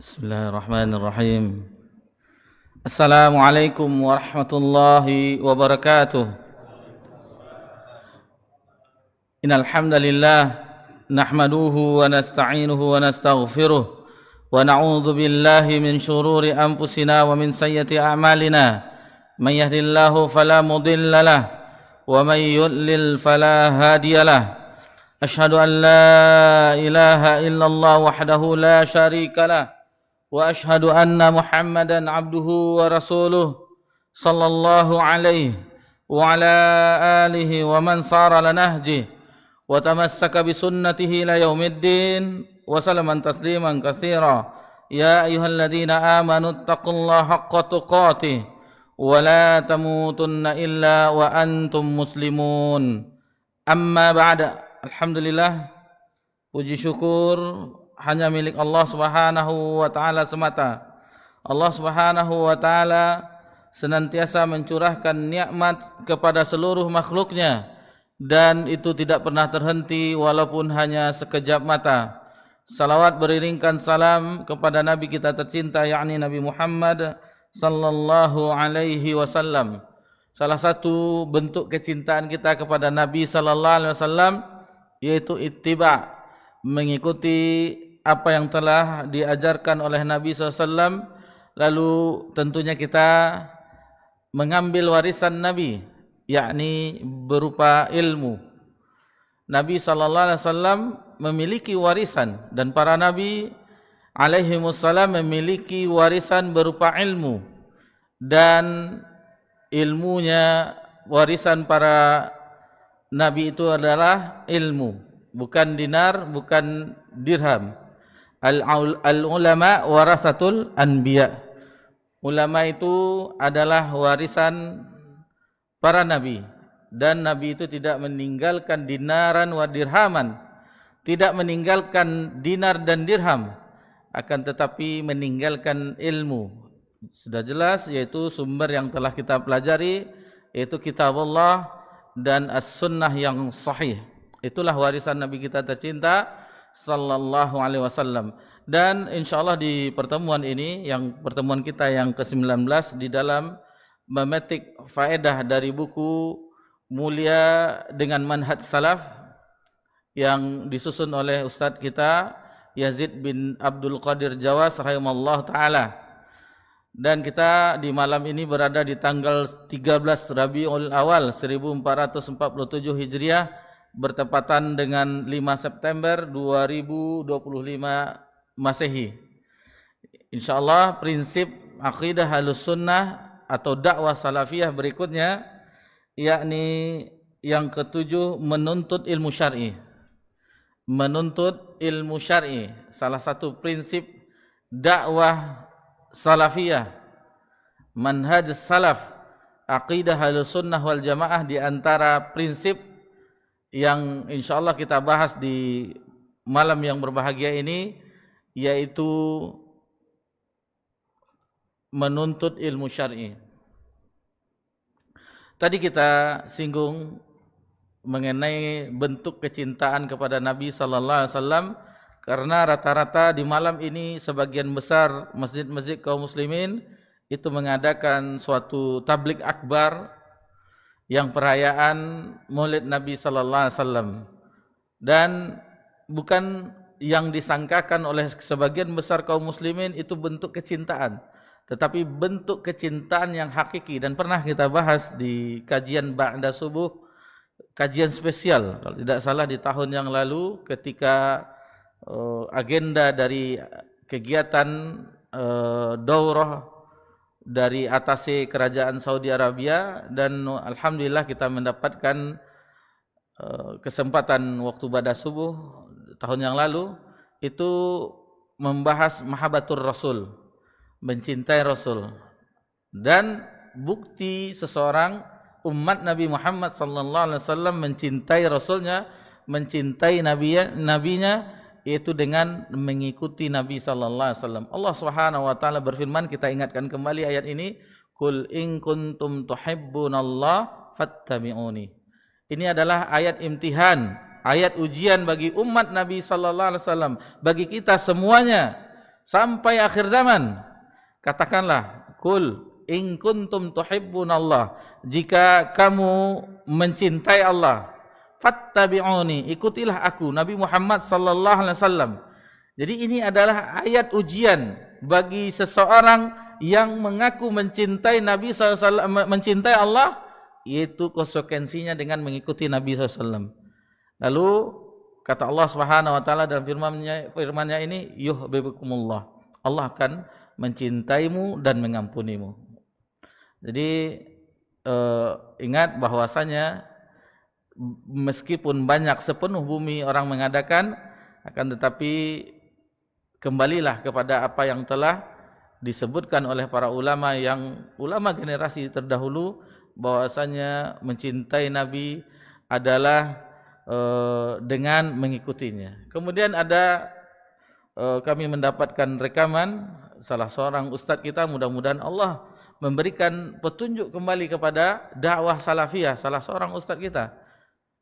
Bismillahirrahmanirrahim. Assalamualaikum warahmatullahi wabarakatuh. Innal hamdalillah nahmaduhu wa nasta'inuhu wa nastaghfiruh wa na'udzu billahi min shururi anfusina wa min sayyiati a'malina. May yahdihillahu fala mudilla lahu wa may yudlil fala hadiya lahu. Asyhadu an la ilaha illallah wahdahu la syarika lahu wa ashhadu anna Muhammadan abduhu wa rasuluh sallallahu alaihi wa ala alihi wa man sara ala nahjihi wa tamassaka bi sunnatihi ila yaumiddin wa salaman tasliman katsira. Ya ayyuhalladzina amanu taqullaha haqqa tuqatih wa la tamutunna illa wa antum muslimun. Amma ba'da. Alhamdulillah, puji syukur hanya milik Allah Subhanahu wa taala semata. Allah Subhanahu wa taala senantiasa mencurahkan nikmat kepada seluruh makhluknya dan itu tidak pernah terhenti walaupun hanya sekejap mata. Salawat beriringkan salam kepada Nabi kita tercinta, yakni Nabi Muhammad sallallahu alaihi wasallam. Salah satu bentuk kecintaan kita kepada Nabi sallallahu alaihi wasallam yaitu ittiba', mengikuti apa yang telah diajarkan oleh Nabi SAW. Lalu tentunya kita mengambil warisan Nabi, yakni berupa ilmu. Nabi SAW memiliki warisan dan para Nabi alaihimussalam memiliki warisan berupa ilmu. Dan ilmunya, warisan para Nabi itu adalah ilmu, bukan dinar, bukan dirham. Al-ulama warasatul anbiya. Ulama itu adalah warisan para nabi, dan nabi itu tidak meninggalkan dinaran wa dirhaman, tidak meninggalkan dinar dan dirham, akan tetapi meninggalkan ilmu. Sudah jelas, yaitu sumber yang telah kita pelajari, yaitu kitabullah dan as-sunnah yang sahih. Itulah warisan Nabi kita tercinta sallallahu alaihi wasallam. Dan insyaallah di pertemuan ini, yang pertemuan kita yang ke-19 di dalam memetik faedah dari buku Mulia dengan Manhaj Salaf yang disusun oleh ustadz kita Yazid bin Abdul Qadir Jawas rahimallahu taala. Dan kita di malam ini berada di tanggal 13 Rabiul Awal 1447 Hijriah, bertepatan dengan 5 September 2025 Masehi. Insyaallah prinsip akidah Ahlus Sunnah atau dakwah salafiyah berikutnya, yakni yang ketujuh, menuntut ilmu syar'i. Menuntut ilmu syar'i, salah satu prinsip dakwah salafiyah, manhaj salaf, akidah Ahlus Sunnah wal Jamaah. Di antara prinsip yang insyaallah kita bahas di malam yang berbahagia ini, yaitu menuntut ilmu syar'i. Tadi kita singgung mengenai bentuk kecintaan kepada Nabi sallallahu alaihi wasallam, karena rata-rata di malam ini sebagian besar masjid-masjid kaum muslimin itu mengadakan suatu tablik akbar yang perayaan Maulid Nabi sallallahu alaihi wasallam, dan bukan yang disangkakan oleh sebagian besar kaum muslimin itu bentuk kecintaan, tetapi bentuk kecintaan yang hakiki. Dan pernah kita bahas di kajian ba'da subuh, kajian spesial kalau tidak salah di tahun yang lalu, ketika agenda dari kegiatan daurah dari atase kerajaan Saudi Arabia, dan alhamdulillah kita mendapatkan kesempatan waktu ba'da subuh tahun yang lalu itu membahas mahabbatur Rasul, mencintai Rasul. Dan bukti seseorang umat Nabi Muhammad sallallahu alaihi wasallam mencintai Rasulnya, mencintai nabinya, yaitu dengan mengikuti Nabi sallallahu alaihi wasallam. Allah Subhanahu wa taala berfirman, kita ingatkan kembali ayat ini, qul in kuntum tuhibbunallah fattabi'uni. Ini adalah ayat imtihan, ayat ujian bagi umat Nabi sallallahu alaihi wasallam, bagi kita semuanya. sampai akhir zaman. Katakanlah, kul in kuntum tuhibbunallah, jika kamu mencintai Allah, fattabi'uni, ikutilah aku, Nabi Muhammad sallallahu alaihi wasallam. Jadi ini adalah ayat ujian bagi seseorang yang mengaku mencintai Nabi SAW, mencintai Allah, yaitu konsekuensinya dengan mengikuti Nabi SAW. Lalu kata Allah Subhanahu wa taala dalam firman-Nya ini, yuhibbukumullah, Allah akan mencintaimu dan mengampunimu. Jadi ingat bahwasanya meskipun banyak sepenuh bumi orang mengadakan, akan tetapi kembalilah kepada apa yang telah disebutkan oleh para ulama generasi terdahulu, bahwasanya mencintai Nabi adalah dengan mengikutinya. Kemudian ada kami mendapatkan rekaman salah seorang ustadz kita, mudah-mudahan Allah memberikan petunjuk kembali kepada dakwah salafiyah salah seorang ustadz kita.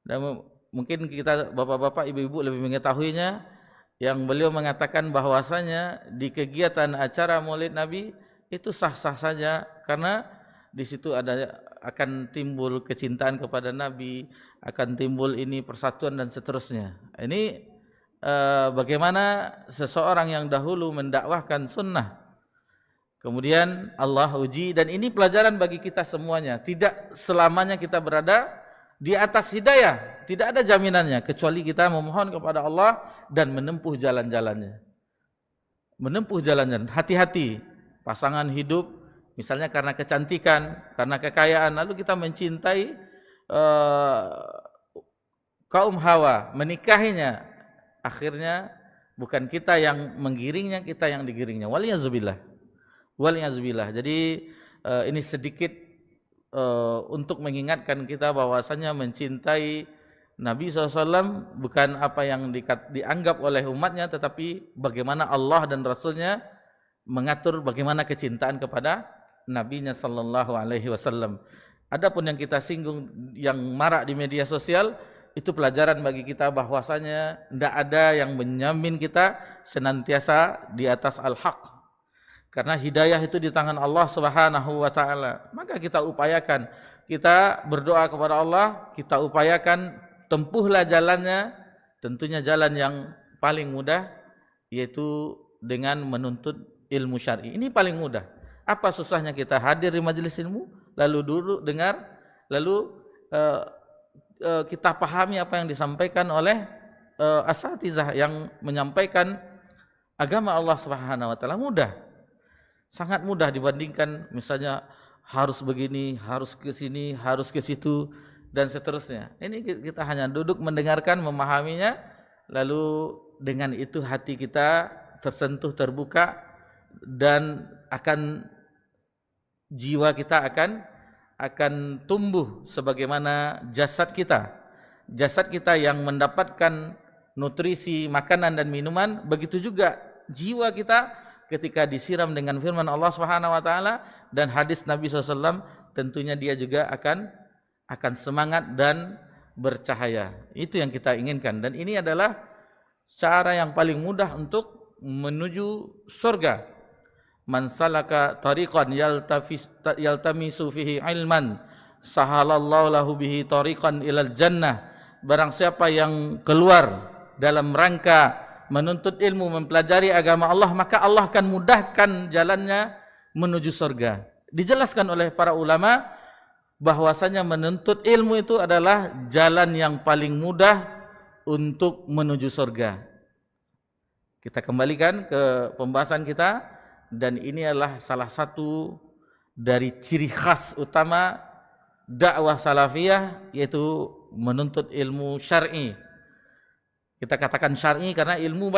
Dan mungkin kita bapak-bapak, ibu-ibu lebih mengetahuinya, yang beliau mengatakan bahwasanya di kegiatan acara Maulid Nabi itu sah-sah saja, karena di situ akan timbul kecintaan kepada Nabi, akan timbul ini persatuan dan seterusnya. Ini bagaimana seseorang yang dahulu mendakwahkan sunnah, kemudian Allah uji, dan ini pelajaran bagi kita semuanya. Tidak selamanya kita berada di atas hidayah, tidak ada jaminannya, kecuali kita memohon kepada Allah dan menempuh jalan-jalannya. Menempuh jalan-jalan, hati-hati. Pasangan hidup, misalnya karena kecantikan, karena kekayaan, lalu kita mencintai kaum Hawa, menikahinya, akhirnya bukan kita yang menggiringnya, kita yang digiringnya. Waliyazubillah. Waliyazubillah. Jadi ini sedikit untuk mengingatkan kita bahwasanya mencintai Nabi SAW bukan apa yang dianggap oleh umatnya, tetapi bagaimana Allah dan Rasulnya mengatur bagaimana kecintaan kepada Nabi-Nya Sallallahu Alaihi Wasallam. Adapun yang kita singgung, yang marak di media sosial, itu pelajaran bagi kita bahwasanya tidak ada yang menjamin kita senantiasa di atas al-haq. Karena hidayah itu di tangan Allah Subhanahu wa taala. Maka kita upayakan, kita berdoa kepada Allah, kita upayakan tempuhlah jalannya, tentunya jalan yang paling mudah, yaitu dengan menuntut ilmu syar'i. Ini paling mudah. Apa susahnya kita hadir di majelis ilmu, lalu duduk dengar, lalu kita pahami apa yang disampaikan oleh asatizah yang menyampaikan agama Allah Subhanahu wa taala. Mudah. Sangat mudah dibandingkan misalnya harus begini, harus ke sini, harus ke situ dan seterusnya. Ini kita hanya duduk mendengarkan, memahaminya, lalu dengan itu hati kita tersentuh, terbuka, dan jiwa kita akan tumbuh sebagaimana jasad kita. Jasad kita yang mendapatkan nutrisi, makanan dan minuman, begitu juga jiwa kita ketika disiram dengan firman Allah Subhanahu wa taala dan hadis Nabi SAW, tentunya dia juga akan semangat dan bercahaya. Itu yang kita inginkan, dan ini adalah cara yang paling mudah untuk menuju surga. Man salaka tariqan yaltamisu fihi ilman sahalallahu lahu bihi tariqan ilal jannah. Barang siapa yang keluar dalam rangka menuntut ilmu, mempelajari agama Allah, maka Allah akan mudahkan jalannya menuju surga. Dijelaskan oleh para ulama bahwasanya menuntut ilmu itu adalah jalan yang paling mudah untuk menuju surga. Kita kembalikan ke pembahasan kita, dan ini adalah salah satu dari ciri khas utama dakwah salafiyah, yaitu menuntut ilmu syar'i. Kita katakan syar'i karena ilmu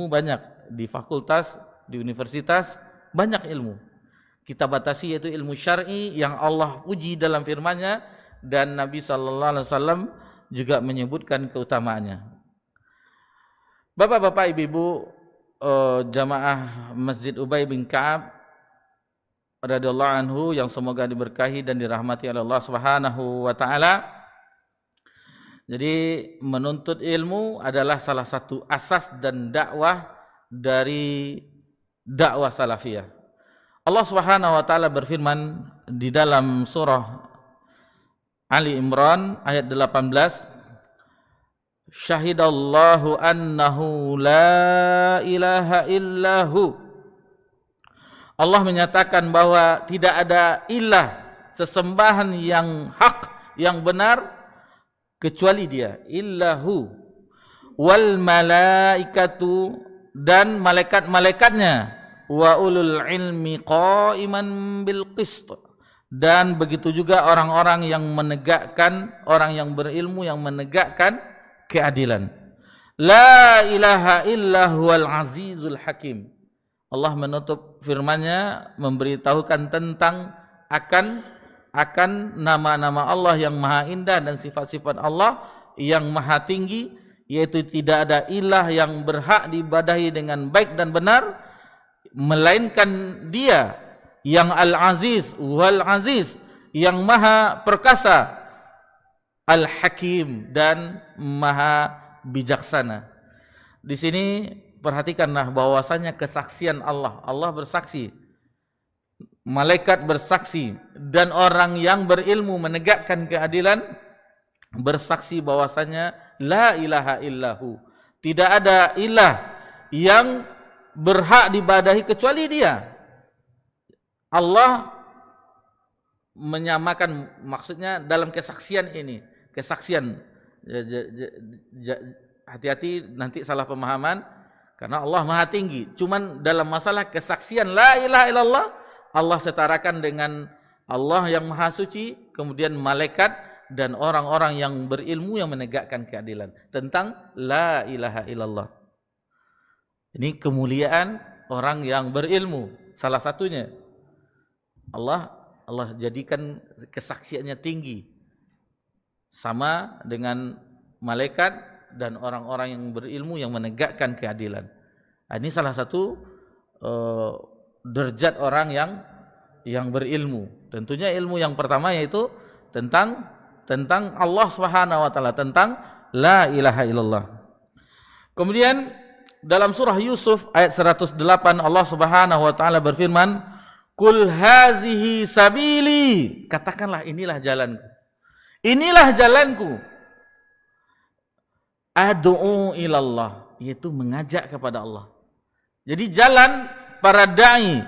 banyak di fakultas, di universitas, banyak ilmu. Kita batasi yaitu ilmu syar'i yang Allah puji dalam firman-Nya, dan Nabi sallallahu alaihi wasallam juga menyebutkan keutamaannya. Bapak-bapak, ibu-ibu, jamaah Masjid Ubay bin Ka'ab radhiyallahu anhu yang semoga diberkahi dan dirahmati oleh Allah Subhanahu wa taala. Jadi menuntut ilmu adalah salah satu asas dan dakwah dari dakwah salafiyah. Allah Subhanahu wa taala berfirman di dalam surah Ali Imran ayat 18, Syahidallahu annahu la ilaha illahu. Allah menyatakan bahwa tidak ada ilah, sesembahan yang hak, yang benar kecuali Dia, illahu. Wal malaikatu, dan malaikat-malaikatnya, wa ulul ilmi qaiman bil qist, dan begitu juga orang-orang yang menegakkan, orang yang berilmu yang menegakkan keadilan. La ilaha illa huwal azizul hakim. Allah menutup firman-Nya memberitahukan tentang akan nama-nama Allah yang maha indah dan sifat-sifat Allah yang maha tinggi, yaitu tidak ada ilah yang berhak diibadahi dengan baik dan benar melainkan Dia yang Al-Aziz wal Aziz, yang maha perkasa, Al-Hakim, dan maha bijaksana. Di sini perhatikanlah bahwasanya kesaksian Allah, Allah bersaksi, malaikat bersaksi, dan orang yang berilmu menegakkan keadilan bersaksi bahwasanya la ilaha illahu, tidak ada ilah yang berhak diibadahi kecuali Dia. Allah menyamakan, maksudnya dalam kesaksian ini, kesaksian, hati-hati nanti salah pemahaman, karena Allah maha tinggi. Cuman dalam masalah kesaksian la ilaha illallah, Allah setarakan dengan Allah yang maha suci, kemudian malaikat dan orang-orang yang berilmu yang menegakkan keadilan tentang la ilaha illallah. Ini kemuliaan orang yang berilmu. Salah satunya Allah jadikan kesaksiannya tinggi, sama dengan malaikat dan orang-orang yang berilmu yang menegakkan keadilan. Ini salah satu derajat orang yang berilmu. Tentunya ilmu yang pertama yaitu tentang Allah Subhanahu wa taala, tentang la ilaha illallah. Kemudian dalam surah Yusuf ayat 108 Allah Subhanahu wa taala berfirman, "Qul hazihi sabili." Katakanlah, inilah jalanku. Inilah jalanku. Ad'u ilallah, yaitu mengajak kepada Allah. Jadi jalan para dai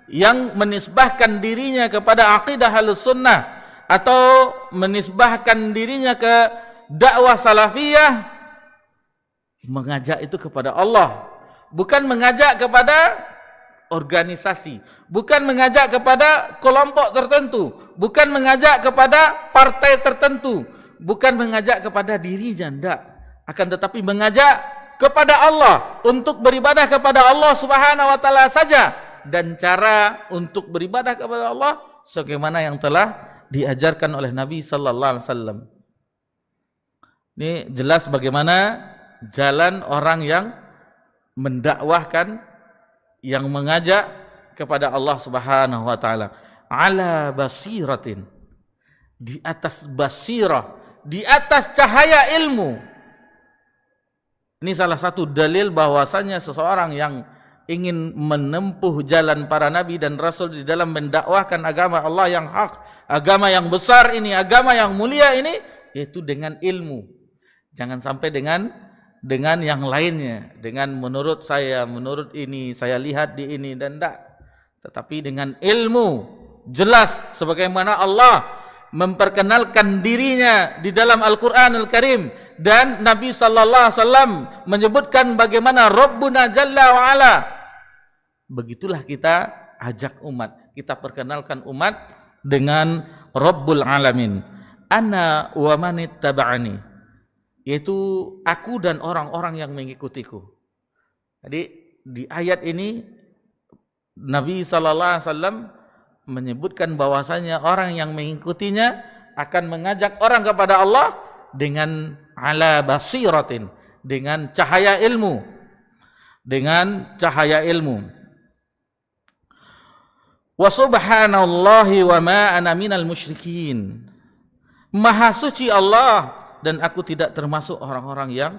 yang menisbahkan dirinya kepada akidah Ahlussunnah atau menisbahkan dirinya ke dakwah salafiyah, mengajak itu kepada Allah, bukan mengajak kepada organisasi, bukan mengajak kepada kelompok tertentu, bukan mengajak kepada partai tertentu, bukan mengajak kepada dirinya, tidak, akan tetapi mengajak kepada Allah, untuk beribadah kepada Allah Subhanahu wa taala saja, dan cara untuk beribadah kepada Allah sebagaimana yang telah diajarkan oleh Nabi sallallahu alaihi wasallam. Ini jelas bagaimana jalan orang yang mendakwahkan, yang mengajak kepada Allah Subhanahu wa taala, ala basiratin, di atas basirah, di atas cahaya ilmu. Ini salah satu dalil bahwasanya seseorang yang ingin menempuh jalan para nabi dan rasul di dalam mendakwahkan agama Allah yang hak, agama yang besar ini, agama yang mulia ini, yaitu dengan ilmu. Jangan sampai dengan yang lainnya, dengan menurut saya, menurut ini, saya lihat di ini, dan tidak. Tetapi dengan ilmu, jelas sebagaimana Allah memperkenalkan dirinya di dalam Al-Quran Al-Karim, dan Nabi sallallahu alaihi wasallam menyebutkan bagaimana Rabbuna Jalla wa Ala. Begitulah kita ajak umat, kita perkenalkan umat dengan Rabbul Alamin. Ana wa manittaba'ani, yaitu aku dan orang-orang yang mengikutiku. Jadi di ayat ini Nabi sallallahu alaihi wasallam menyebutkan bahwasanya orang yang mengikutinya akan mengajak orang kepada Allah dengan ala basiratin, dengan cahaya ilmu, dengan cahaya ilmu. Wa subhanallahi wa ma ana minal musyrikin. Maha suci Allah, dan aku tidak termasuk orang-orang yang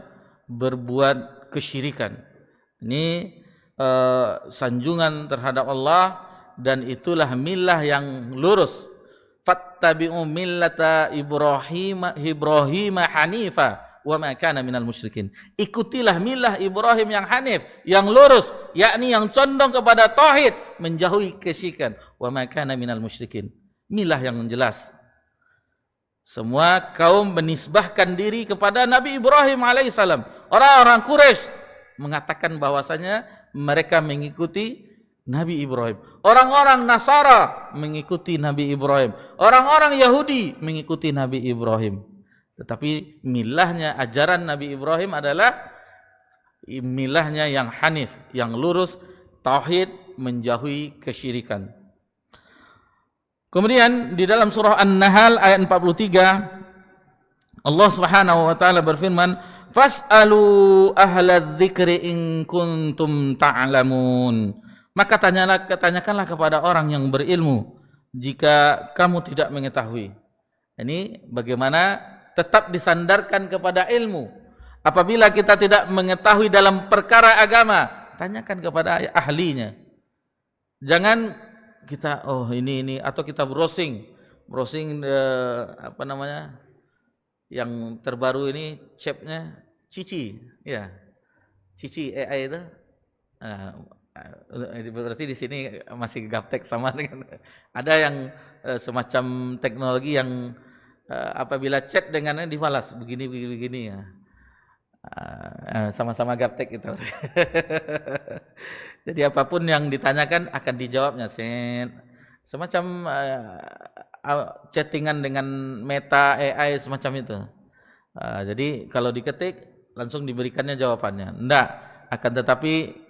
berbuat kesyirikan. Ini sanjungan terhadap Allah, dan itulah millah yang lurus. Fattabi'u millata Ibrahim hanifa wa ma kana minal musyrikin. Ikutilah millah Ibrahim yang hanif, yang lurus, yakni yang condong kepada tauhid, menjauhi kesyirikan. Wa ma kana minal musyrikin. Millah yang jelas. Semua kaum menisbahkan diri kepada Nabi Ibrahim alaihissalam. Orang-orang Quraisy mengatakan bahwasanya mereka mengikuti Nabi Ibrahim. Orang-orang Nasara mengikuti Nabi Ibrahim. Orang-orang Yahudi mengikuti Nabi Ibrahim. Tetapi milahnya, ajaran Nabi Ibrahim adalah milahnya yang hanif, yang lurus, tauhid, menjauhi kesyirikan. Kemudian di dalam surah An-Nahl ayat 43, Allah Subhanahu wa taala berfirman, "Fas'alu ahla dzikri in kuntum ta'lamun." Maka tanyakanlah kepada orang yang berilmu jika kamu tidak mengetahui. Ini bagaimana tetap disandarkan kepada ilmu. Apabila kita tidak mengetahui dalam perkara agama, tanyakan kepada ahlinya. Jangan kita ini atau kita browsing apa namanya yang terbaru ini, chatnya Cici, ya Cici AI itu. Berarti di sini masih gaptek sama dengan ada yang semacam teknologi yang apabila chat dengannya dibalas begini ya. Sama-sama gaptek itu. Jadi apapun yang ditanyakan akan dijawabnya. Semacam chattingan dengan Meta AI semacam itu. Jadi kalau diketik langsung diberikannya jawabannya. Enggak, akan tetapi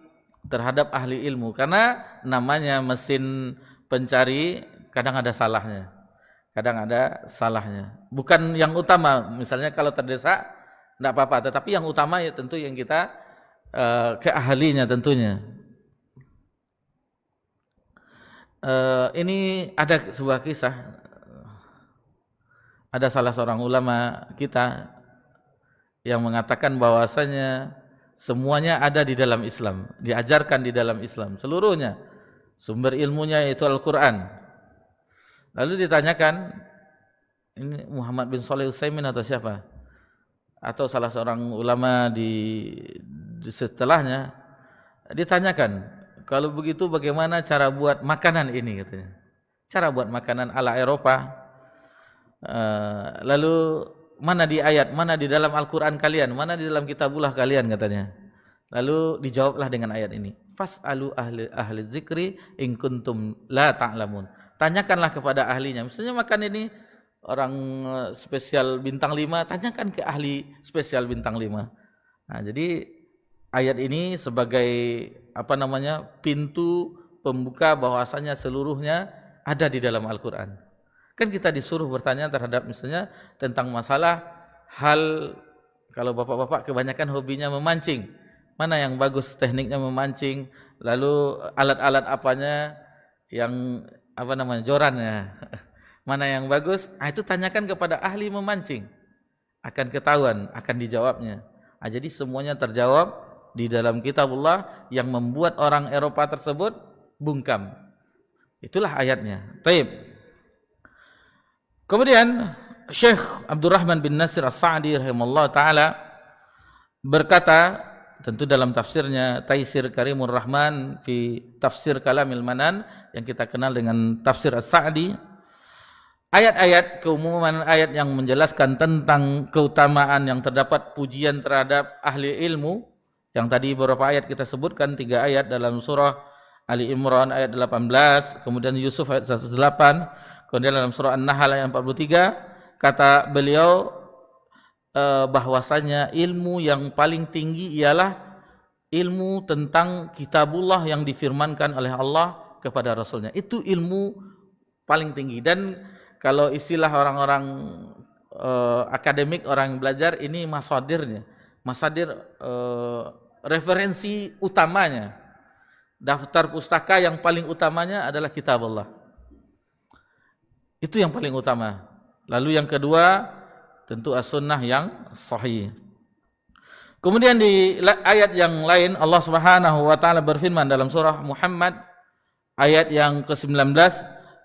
terhadap ahli ilmu, karena namanya mesin pencari kadang ada salahnya. Bukan yang utama, misalnya kalau terdesak enggak apa-apa, tetapi yang utama ya tentu yang kita ke ahlinya tentunya. Ini ada sebuah kisah. Ada salah seorang ulama kita yang mengatakan bahwasanya semuanya ada di dalam Islam, diajarkan di dalam Islam, seluruhnya. Sumber ilmunya yaitu Al-Quran. Lalu ditanyakan, ini Muhammad bin Shalih Utsaimin atau siapa? Atau salah seorang ulama di setelahnya, ditanyakan, kalau begitu bagaimana cara buat makanan ini, katanya. Cara buat makanan ala Eropa. Lalu mana di ayat, mana di dalam Al-Quran kalian, mana di dalam kitabullah kalian, katanya. Lalu dijawablah dengan ayat ini, fas'alu ahli zikri in kuntum la ta'lamun. Tanyakanlah kepada ahlinya. Misalnya makan ini orang spesial bintang 5, tanyakan ke ahli spesial bintang 5. Nah, jadi ayat ini sebagai pintu pembuka bahwasanya seluruhnya ada di dalam Al-Quran. Kan kita disuruh bertanya terhadap misalnya tentang masalah hal, kalau bapak-bapak kebanyakan hobinya memancing, mana yang bagus tekniknya memancing, lalu alat-alat apanya yang jorannya, mana yang bagus, itu tanyakan kepada ahli memancing, akan ketahuan, akan dijawabnya. Jadi semuanya terjawab di dalam kitabullah yang membuat orang Eropa tersebut bungkam. Itulah ayatnya. Baik. Kemudian Syekh Abdurrahman bin Nasir As-Sa'di rahimahullah ta'ala berkata, tentu dalam tafsirnya Taisir Karimur Rahman fi Tafsir Kalamil Manan yang kita kenal dengan Tafsir As-Sa'di, ayat-ayat, keumuman ayat yang menjelaskan tentang keutamaan yang terdapat pujian terhadap ahli ilmu, yang tadi beberapa ayat kita sebutkan, 3 ayat dalam surah Ali Imran ayat 18, kemudian Yusuf ayat 108, kemudian dalam surah An-Nahl ayat 43, kata beliau bahwasanya ilmu yang paling tinggi ialah ilmu tentang kitabullah yang difirmankan oleh Allah kepada Rasulnya. Itu ilmu paling tinggi. Dan kalau istilah orang-orang akademik, orang yang belajar, ini masadirnya, referensi utamanya, daftar pustaka yang paling utamanya adalah kitabullah. Itu yang paling utama. Lalu yang kedua tentu as-sunnah yang sahih. Kemudian di ayat yang lain Allah Subhanahu wa taala berfirman dalam surah Muhammad ayat yang ke-19,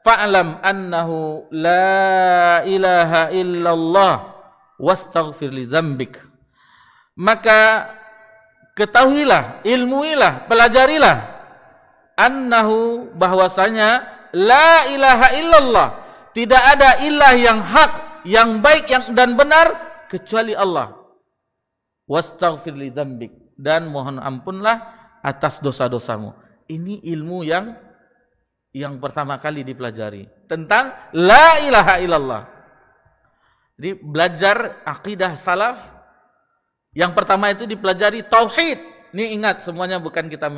fa'lam annahu la ilaha illallah wastaghfir li dzambik. Maka ketahuilah, ilmuilah, pelajarilah annahu bahwasanya la ilaha illallah, tidak ada ilah yang hak, yang baik, yang dan benar kecuali Allah. Wastaghfir li dzambik, dan mohon ampunlah atas dosa-dosamu. Ini ilmu yang pertama kali dipelajari tentang la ilaha illallah. Jadi belajar akidah salaf yang pertama itu dipelajari tauhid. Ini ingat, semuanya bukan kita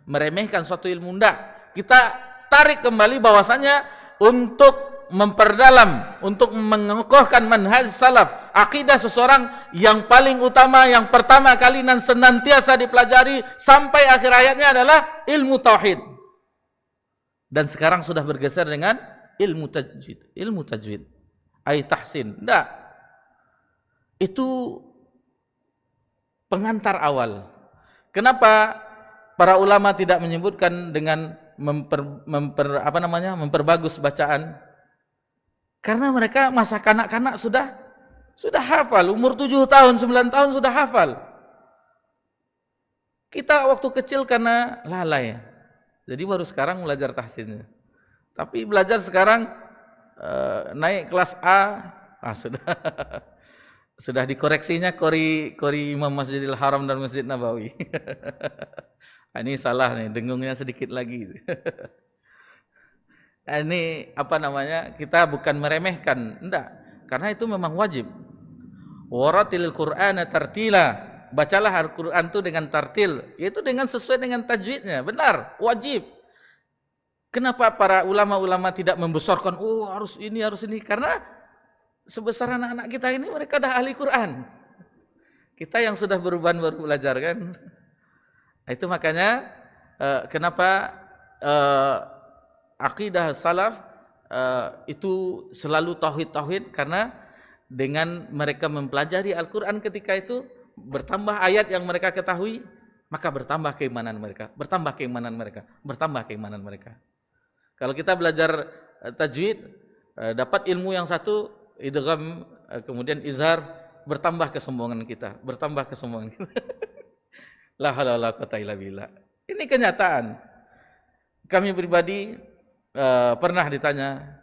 meremehkan suatu ilmu, enggak. Kita tarik kembali bahwasanya untuk memperdalam, untuk mengokohkan manhaj salaf, akidah seseorang yang paling utama, yang pertama kali dan senantiasa dipelajari sampai akhir hayatnya adalah ilmu tauhid. Dan sekarang sudah bergeser dengan ilmu tajwid. Ilmu tajwid, ai tahsin. Enggak. Itu pengantar awal. Kenapa para ulama tidak menyebutkan dengan memperbagus bacaan? Karena mereka masa kanak-kanak sudah hafal, umur 7 tahun, 9 tahun sudah hafal. Kita waktu kecil karena lalai. Jadi baru sekarang belajar tahsinnya. Tapi belajar sekarang naik kelas A, sudah dikoreksinya kori Imam Masjidil Haram dan Masjid Nabawi. Ini salah nih, dengungnya sedikit lagi. Ini kita bukan meremehkan, enggak, karena itu memang wajib. Waratilil Qur'ana tartila, bacalah Al-Qur'an itu dengan tartil, yaitu dengan sesuai dengan tajwidnya, benar, wajib. Kenapa para ulama-ulama tidak membesarkan, harus ini, karena sebesar anak-anak kita ini mereka dah ahli Quran. Kita yang sudah beruban baru belajar kan. Itu makanya kenapa akidah salaf itu selalu tauhid, karena dengan mereka mempelajari Al-Quran ketika itu, bertambah ayat yang mereka ketahui, maka bertambah keimanan mereka. Kalau kita belajar tajwid, dapat ilmu yang satu, idgham, kemudian izhar, bertambah kesombongan kita. La haula wala quwata illa billah. Ini kenyataan. Kami pribadi pernah ditanya,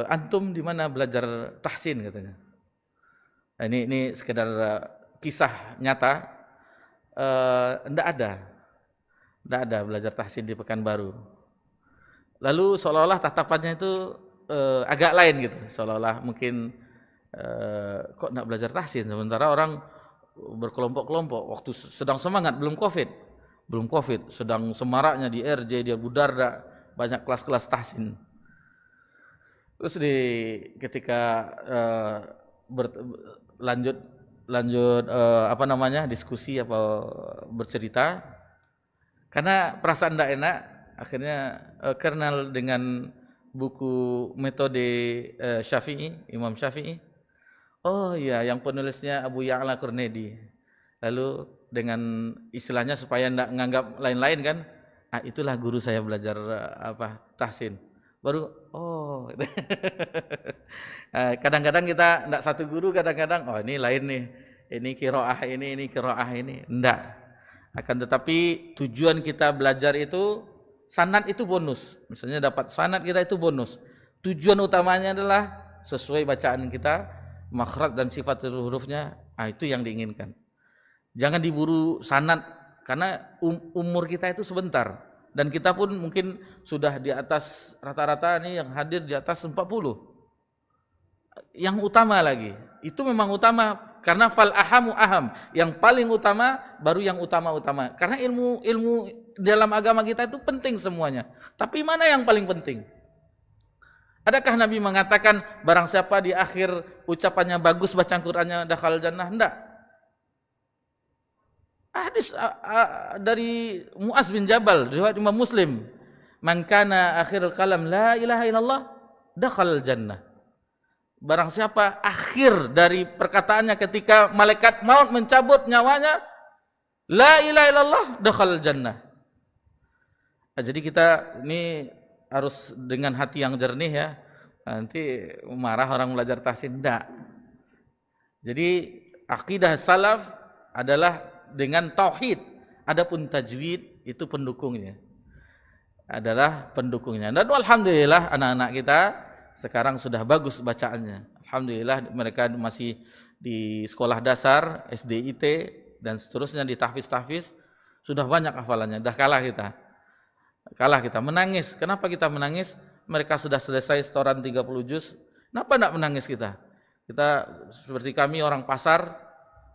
antum di mana belajar tahsin katanya. Ini sekedar kisah nyata. Enggak ada belajar tahsin di Pekanbaru. Lalu seolah-olah tatapannya itu agak lain gitu. Seolah-olah mungkin kok enggak belajar tahsin, sementara orang berkelompok-kelompok waktu sedang semangat, belum covid, sedang semaraknya di RJ, dia Budarda, banyak kelas-kelas tahsin. Terus ketika lanjut diskusi bercerita, karena perasaan tidak enak, akhirnya kenal dengan buku metode Imam Syafi'i. Oh iya, yang penulisnya Abu Ya'la Qurnedi. Lalu dengan istilahnya supaya tidak menganggap lain-lain kan, itulah guru saya belajar tahsin. Baru kadang-kadang kita tidak satu guru, kadang-kadang ini lain nih, ini qiraah ini qiraah ini, enggak. Akan tetapi tujuan kita belajar itu, sanad itu bonus. Misalnya dapat sanad kita itu bonus. Tujuan utamanya adalah sesuai bacaan kita, makhraj dan sifat hurufnya, itu yang diinginkan. Jangan diburu sanad, karena umur kita itu sebentar. Dan kita pun mungkin sudah di atas rata-rata nih yang hadir di atas 40. Yang utama lagi, itu memang utama, karena fal ahamu aham, yang paling utama baru yang utama-utama. Karena ilmu dalam agama kita itu penting semuanya. Tapi mana yang paling penting? Adakah Nabi mengatakan barang siapa di akhir ucapannya bagus bacaan Qur'annya dakhal jannah? Enggak. Hadis dari Mu'az bin Jabal, riwayat Imam Muslim, man kana akhirul kalam la ilaha illallah dakhal jannah. Barang siapa akhir dari perkataannya ketika malaikat maut mencabut nyawanya, la ilaha illallah, dakhala jannah. Jadi kita ini harus dengan hati yang jernih ya. Nanti marah orang belajar tahsin, enggak. Jadi akidah salaf adalah dengan tauhid. Adapun tajwid itu pendukungnya. Adalah pendukungnya. Dan alhamdulillah anak-anak kita sekarang sudah bagus bacaannya. Alhamdulillah mereka masih di sekolah dasar, SDIT dan seterusnya di tahfiz-tahfiz sudah banyak hafalannya. Dah kalah kita. Kalah kita, menangis. Kenapa kita menangis? Mereka sudah selesai setoran 30 juz. Kenapa enggak menangis kita? Kita seperti kami orang pasar,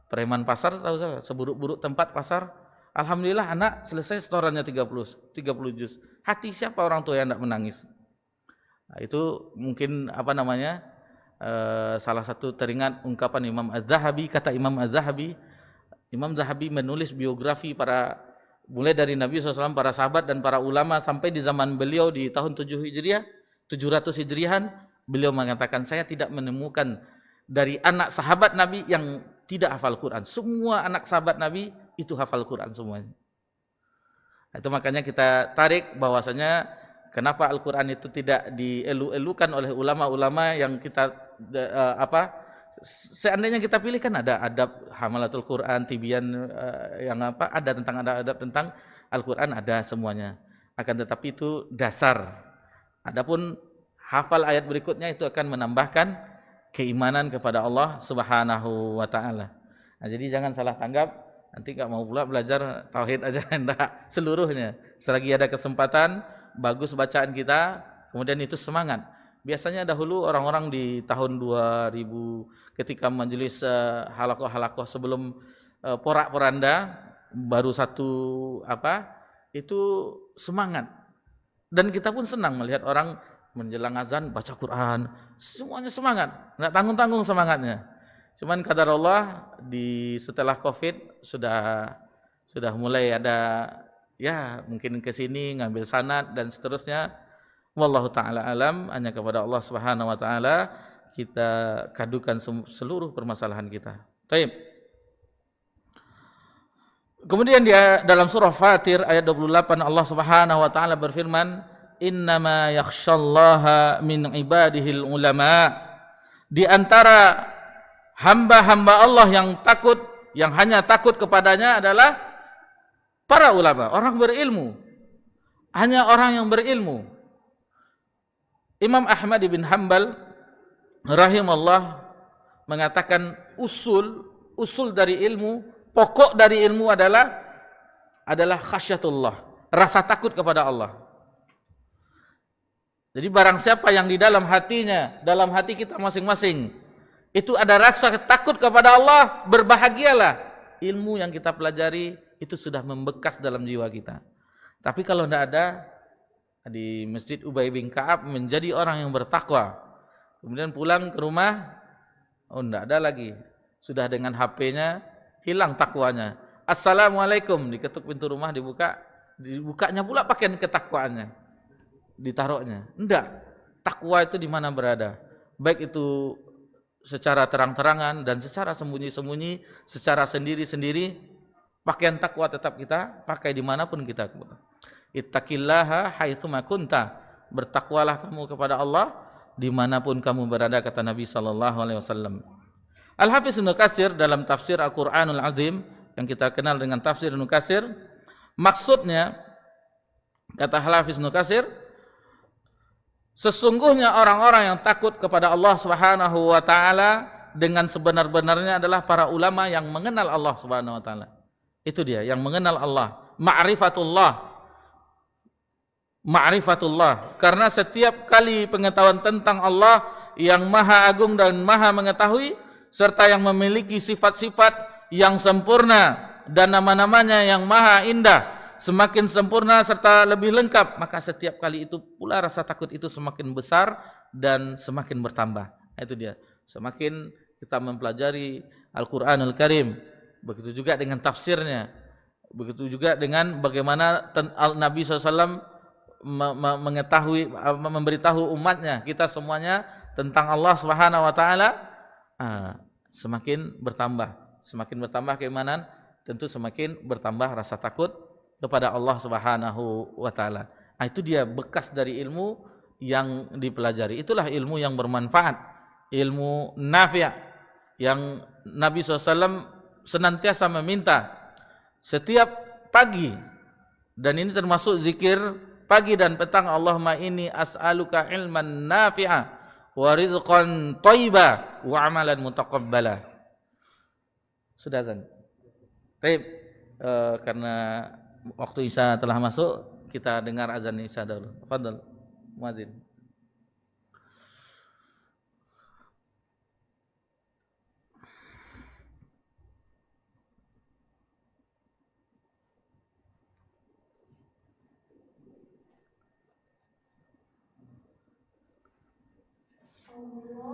preman pasar, tahu saya, seburuk-buruk tempat pasar. Alhamdulillah anak selesai setorannya 30 juz. Hati siapa orang tua yang enggak menangis? Nah, itu mungkin salah satu teringat ungkapan Imam Az-Zahabi. Kata Imam Az-Zahabi, Imam Zahabi menulis biografi mulai dari Nabi SAW, para sahabat dan para ulama sampai di zaman beliau di tahun 700 Hijriahan, beliau mengatakan, saya tidak menemukan dari anak sahabat Nabi yang tidak hafal Quran. Semua anak sahabat Nabi itu hafal Quran semuanya. Itu makanya kita tarik bahwasanya kenapa Al-Quran itu tidak dielu-elukan oleh ulama-ulama yang kita seandainya kita pilih kan ada adab hamalatul Quran, tibyan ada tentang adab tentang Al-Quran, ada semuanya. Akan tetapi itu dasar. Adapun hafal ayat berikutnya itu akan menambahkan keimanan kepada Allah Subhanahu wa taala. Nah, jadi jangan salah tanggap, nanti enggak mau pula belajar tauhid aja, enggak, seluruhnya. Selagi ada kesempatan, bagus bacaan kita, kemudian itu semangat. Biasanya dahulu orang-orang di tahun 2000 ketika majelis halakoh-halakoh sebelum porak-poranda baru satu itu semangat. Dan kita pun senang melihat orang menjelang azan baca Quran, semuanya semangat, enggak tanggung-tanggung semangatnya. Cuman qadar Allah setelah Covid sudah mulai ada ya mungkin ke sini ngambil sanad dan seterusnya. Wallahu taala alam, hanya kepada Allah Subhanahu wa taala kita kadukan seluruh permasalahan kita. Baik. Kemudian dia dalam surah Fatir ayat 28 Allah Subhanahu wa taala berfirman, innama yakhsyallaha min ibadihil ulama. Di antara hamba-hamba Allah yang hanya takut kepadanya adalah para ulama, orang berilmu. Hanya orang yang berilmu. Imam Ahmad bin Hanbal rahimahullah mengatakan usul dari ilmu, pokok dari ilmu adalah khasyatullah, rasa takut kepada Allah. Jadi barang siapa yang di dalam hatinya, dalam hati kita masing-masing itu ada rasa takut kepada Allah, berbahagialah. Ilmu yang kita pelajari itu sudah membekas dalam jiwa kita. Tapi kalau tidak ada, di Masjid Ubay bin Ka'ab menjadi orang yang bertakwa. Kemudian pulang ke rumah, tidak ada lagi. Sudah dengan HP-nya hilang takwanya. Assalamualaikum, diketuk pintu rumah, dibukanya pula pakaian ketakwaannya, ditaruhnya. Enggak, takwa itu di mana berada, baik itu secara terang-terangan dan secara sembunyi-sembunyi, secara sendiri-sendiri. Pakaian takwa tetap kita pakai dimanapun kita. Ittaqillaha haitsuma kunta, bertakwalah kamu kepada Allah dimanapun kamu berada, kata Nabi SAW. Al-Hafiz Ibnu Katsir dalam tafsir Al-Quranul Azim yang kita kenal dengan tafsir Ibnu Katsir, maksudnya kata Al-Hafiz Ibnu Katsir, sesungguhnya orang-orang yang takut kepada Allah Subhanahu wa taala dengan sebenar-benarnya adalah para ulama yang mengenal Allah Subhanahu wa taala. Itu dia yang mengenal Allah, ma'rifatullah. Karena setiap kali pengetahuan tentang Allah yang Maha Agung dan Maha Mengetahui serta yang memiliki sifat-sifat yang sempurna dan nama-namanya yang Maha Indah semakin sempurna serta lebih lengkap, maka setiap kali itu pula rasa takut itu semakin besar dan semakin bertambah. Itu dia. Semakin kita mempelajari Al-Quranul Karim, begitu juga dengan tafsirnya, begitu juga dengan bagaimana Nabi SAW mengetahui, memberitahu umatnya, kita semuanya tentang Allah Subhanahu wa taala, semakin bertambah. Semakin bertambah keimanan, tentu semakin bertambah rasa takut kepada Allah Subhanahu wa taala. Itu dia bekas dari ilmu yang dipelajari. Itulah ilmu yang bermanfaat, ilmu nafi' yang Nabi SAW senantiasa meminta setiap pagi, dan ini termasuk zikir pagi dan petang. Allahumma inni as'aluka ilman nafi'a wa rizqan thayyiba wa amalan mutaqabbala. Sudah azan. Baik, karena waktu Isya telah masuk, kita dengar azan Isya dulu. Fadhal muadzin.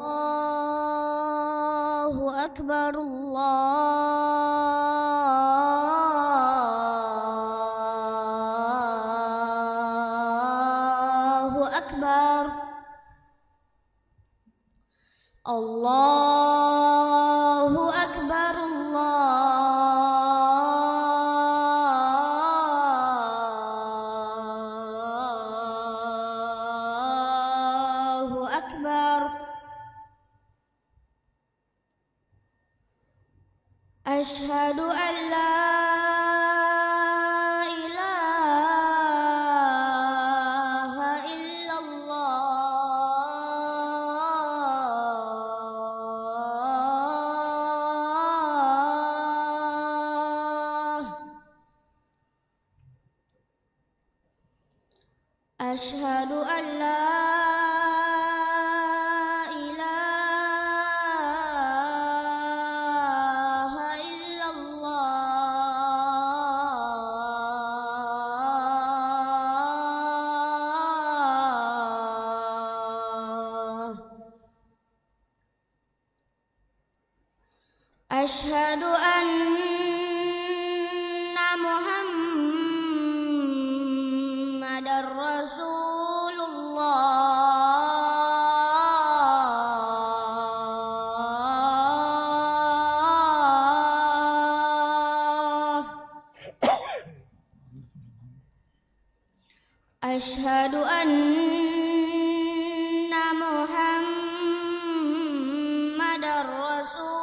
Allahu Akbar, Allahu Akbar, Allahu Akbar, Allahu Akbar. Asyhadu an la ilaha illallah. Asyhadu an la Asyhadu anna Muhammadar Rasulullah. Asyhadu anna Muhammadar Rasulullah.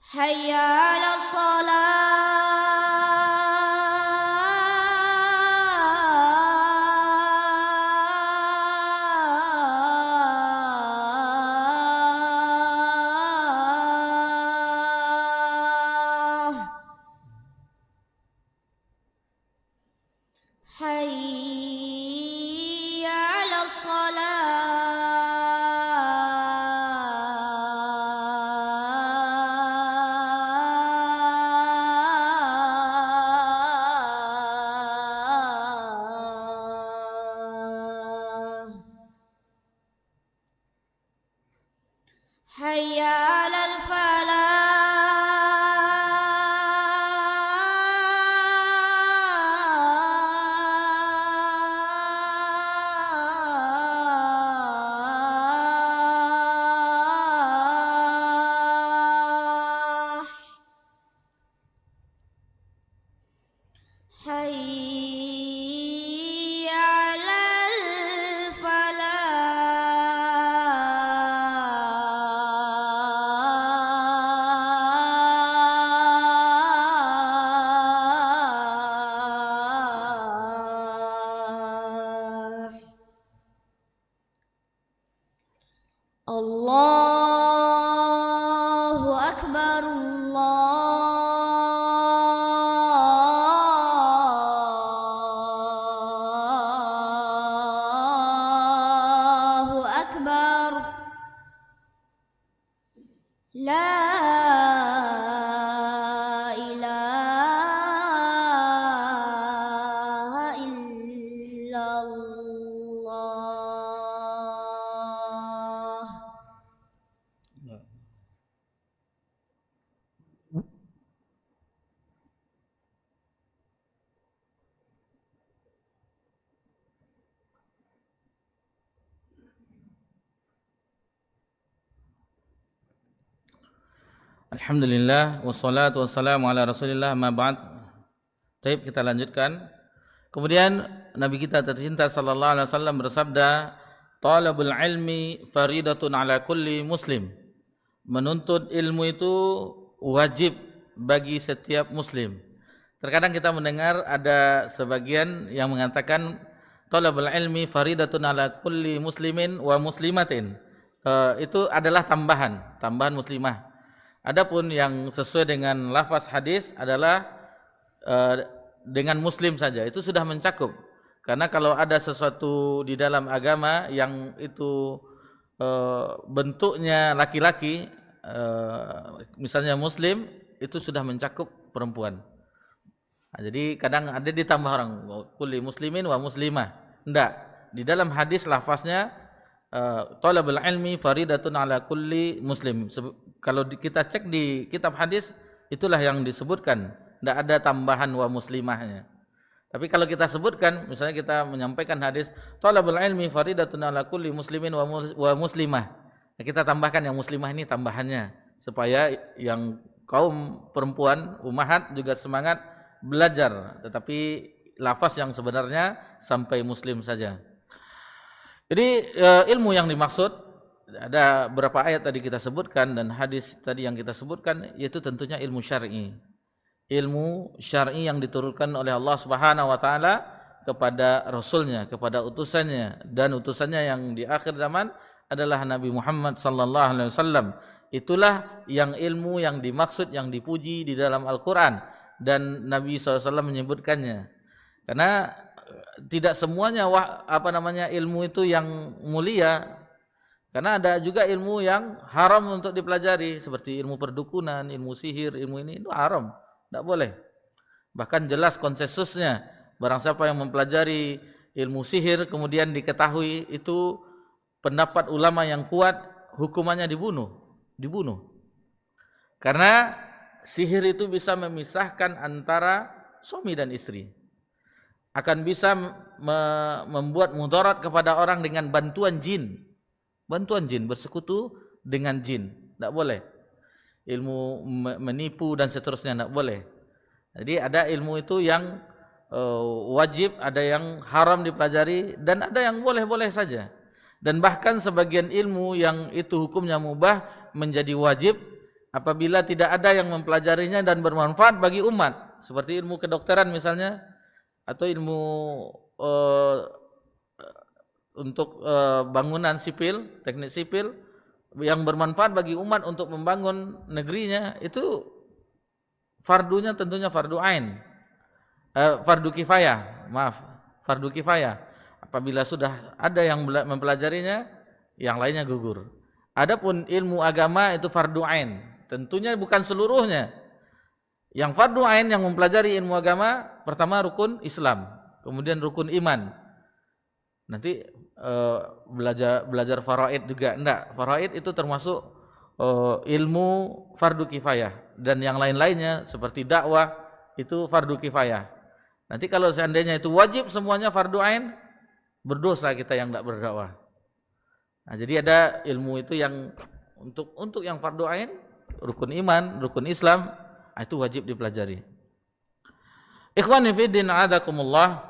Hayya 'alas shalah. Hayya 'alas salah. Hayya 'alal falah. Hayya 'alal falah. Allahu Akbar, Allahu Akbar. La ilaha illallah. Alhamdulillah wassalatu wassalamu ala Rasulillah ma ba'd. Baik, kita lanjutkan. Kemudian Nabi kita tercinta sallallahu alaihi wasallam bersabda, "Talabul ilmi faridatun ala kulli muslim." Menuntut ilmu itu wajib bagi setiap muslim. Terkadang kita mendengar ada sebagian yang mengatakan talabul ilmi faridatun ala kulli muslimin wa muslimatin. Itu adalah tambahan muslimah. Adapun yang sesuai dengan lafaz hadis adalah dengan muslim saja, itu sudah mencakup. Karena kalau ada sesuatu di dalam agama yang itu bentuknya laki-laki, misalnya muslim, itu sudah mencakup perempuan. Nah, jadi kadang ada ditambah orang kulli muslimin wa muslimah. Enggak, di dalam hadis lafaznya talabul ilmi faridatun ala kulli muslim. Kalau kita cek di kitab hadis, itulah yang disebutkan. Tidak ada tambahan wa muslimahnya. Tapi kalau kita sebutkan, misalnya kita menyampaikan hadis talabul ilmi faridatun ala kulli muslimin wa muslimah. Nah, kita tambahkan yang muslimah ini tambahannya, supaya yang kaum perempuan ummahat juga semangat belajar, tetapi lafaz yang sebenarnya sampai muslim saja. Jadi ilmu yang dimaksud ada beberapa ayat tadi kita sebutkan dan hadis tadi yang kita sebutkan, yaitu tentunya ilmu syar'i. Ilmu syar'i yang diturunkan oleh Allah Subhanahu wa taala kepada rasulnya, kepada utusannya, dan utusannya yang di akhir zaman adalah Nabi Muhammad sallallahu alaihi wasallam. Itulah yang ilmu yang dimaksud, yang dipuji di dalam Al-Qur'an, dan Nabi SAW menyebutkannya. Karena tidak semuanya ilmu itu yang mulia. Karena ada juga ilmu yang haram untuk dipelajari, seperti ilmu perdukunan, ilmu sihir, ilmu ini itu haram, tidak boleh. Bahkan jelas konsensusnya, barang siapa yang mempelajari ilmu sihir kemudian diketahui itu pendapat ulama yang kuat, hukumannya dibunuh. Karena sihir itu bisa memisahkan antara suami dan istri. Akan bisa membuat mudarat kepada orang dengan bantuan jin. Bersekutu dengan jin, tidak boleh. Ilmu menipu dan seterusnya tidak boleh. Jadi ada ilmu itu yang wajib, ada yang haram dipelajari, dan ada yang boleh-boleh saja. Dan bahkan sebagian ilmu yang itu hukumnya mubah menjadi wajib apabila tidak ada yang mempelajarinya dan bermanfaat bagi umat. Seperti ilmu kedokteran misalnya, atau ilmu untuk bangunan sipil, teknik sipil yang bermanfaat bagi umat untuk membangun negerinya, itu fardunya tentunya fardu ain, fardu kifayah. Apabila sudah ada yang mempelajarinya, yang lainnya gugur. Adapun ilmu agama itu fardu ain, tentunya bukan seluruhnya. Yang fardu ain yang mempelajari ilmu agama, pertama rukun Islam, kemudian rukun iman. Nanti belajar faraid juga enggak. Faraid itu termasuk ilmu fardu kifayah, dan yang lain-lainnya seperti dakwah itu fardu kifayah. Nanti kalau seandainya itu wajib semuanya fardu ain, berdosa kita yang enggak berdakwah. Nah, jadi ada ilmu itu yang untuk yang fardu ain, rukun iman, rukun Islam, itu wajib dipelajari. Ikhwani fi din a'adakumullah.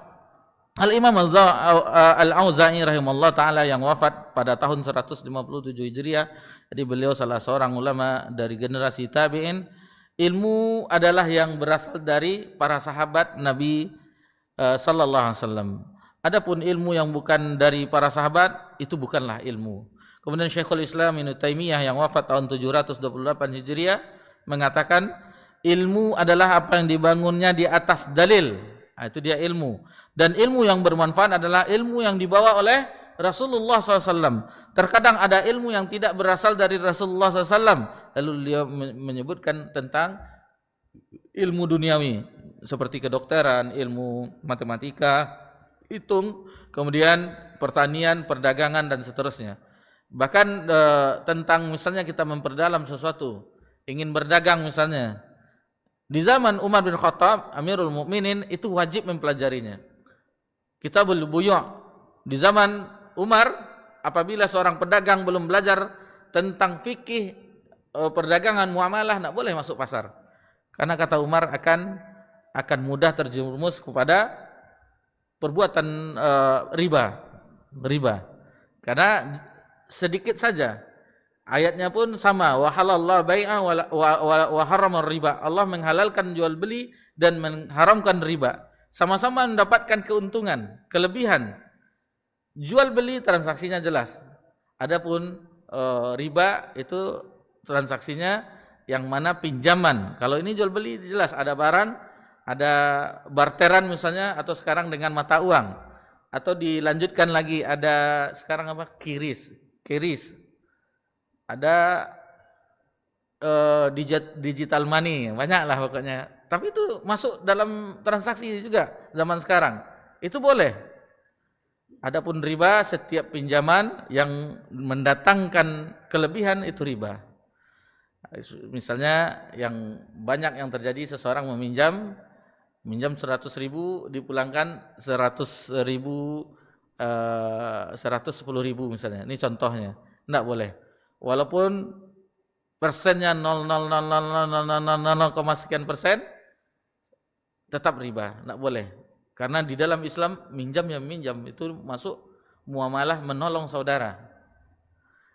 Al-Imam Al-Auza'i rahimahullah ta'ala yang wafat pada tahun 157 Hijriah. Jadi beliau salah seorang ulama dari generasi tabi'in. Ilmu adalah yang berasal dari para sahabat Nabi sallallahu alaihi wasallam. Adapun ilmu yang bukan dari para sahabat, itu bukanlah ilmu. Kemudian Syekhul Islam Ibnu Taimiyah yang wafat tahun 728 Hijriah mengatakan, ilmu adalah apa yang dibangunnya di atas dalil. Nah, itu dia ilmu. Dan ilmu yang bermanfaat adalah ilmu yang dibawa oleh Rasulullah SAW. Terkadang ada ilmu yang tidak berasal dari Rasulullah SAW. Lalu dia menyebutkan tentang ilmu duniawi, seperti kedokteran, ilmu matematika, hitung, kemudian pertanian, perdagangan, dan seterusnya. Bahkan tentang misalnya kita memperdalam sesuatu, ingin berdagang misalnya. Di zaman Umar bin Khattab, Amirul Mukminin, itu wajib mempelajarinya. Kitabul Buyu'. Di zaman Umar, apabila seorang pedagang belum belajar tentang fikih perdagangan muamalah tidak boleh masuk pasar. Karena kata Umar akan mudah terjerumus kepada perbuatan riba. Karena sedikit saja. Ayatnya pun sama, wa halallahu bai'a wa harramar riba. Allah menghalalkan jual beli dan mengharamkan riba. Sama-sama mendapatkan keuntungan, kelebihan. Jual beli transaksinya jelas. Adapun riba itu transaksinya yang mana pinjaman. Kalau ini jual beli jelas ada barang, ada barteran misalnya, atau sekarang dengan mata uang, atau dilanjutkan lagi ada sekarang apa? Kiris. Ada digital money, banyaklah pokoknya. Tapi itu masuk dalam transaksi juga zaman sekarang. Itu boleh. Adapun riba, setiap pinjaman yang mendatangkan kelebihan itu riba. Misalnya yang banyak yang terjadi, seseorang minjam 100.000 dipulangkan 110.000 misalnya. Ini contohnya. Tidak boleh. Walaupun persennya 0,000 sekian persen, tetap riba, tidak boleh. Karena di dalam Islam minjam yang minjam itu masuk muamalah menolong saudara.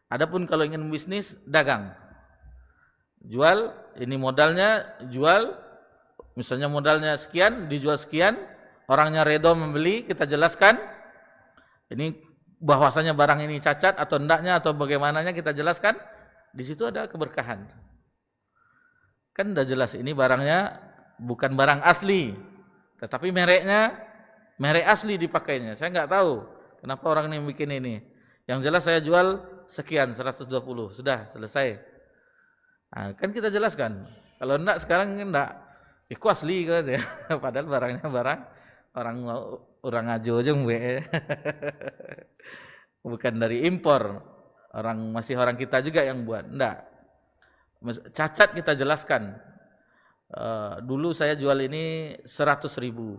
Adapun kalau ingin bisnis, dagang, jual, ini modalnya jual, misalnya modalnya sekian, dijual sekian, orangnya redo membeli, kita jelaskan, ini bahwasanya barang ini cacat atau hendaknya atau bagaimananya kita jelaskan, di situ ada keberkahan. Kan sudah jelas ini barangnya bukan barang asli, tetapi merek asli dipakainya. Saya nggak tahu kenapa orang ini bikin ini. Yang jelas saya jual sekian 120, sudah selesai. Nah, kan kita jelaskan. Kalau enggak sekarang enggak, itu asli gitu ya. Padahal barangnya barang orang ajo aja bukan dari impor, masih orang kita juga yang buat. Enggak, cacat kita jelaskan. Dulu saya jual ini 100.000,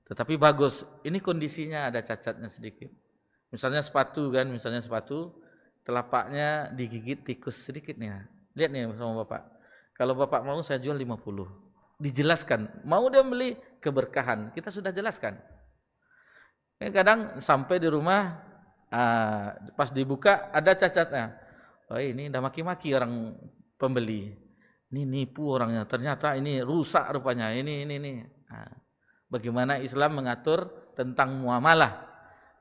tetapi bagus. Ini kondisinya ada cacatnya sedikit. Misalnya sepatu kan, telapaknya digigit tikus sedikit nih. Lihat nih sama bapak. Kalau bapak mau saya jual 50. Dijelaskan. Mau dia beli, keberkahan. Kita sudah jelaskan. Kadang sampai di rumah, pas dibuka ada cacatnya. Oh, ini udah maki-maki orang pembeli. Ini nipu orangnya. Ternyata ini rusak rupanya. Ini. Bagaimana Islam mengatur tentang muamalah?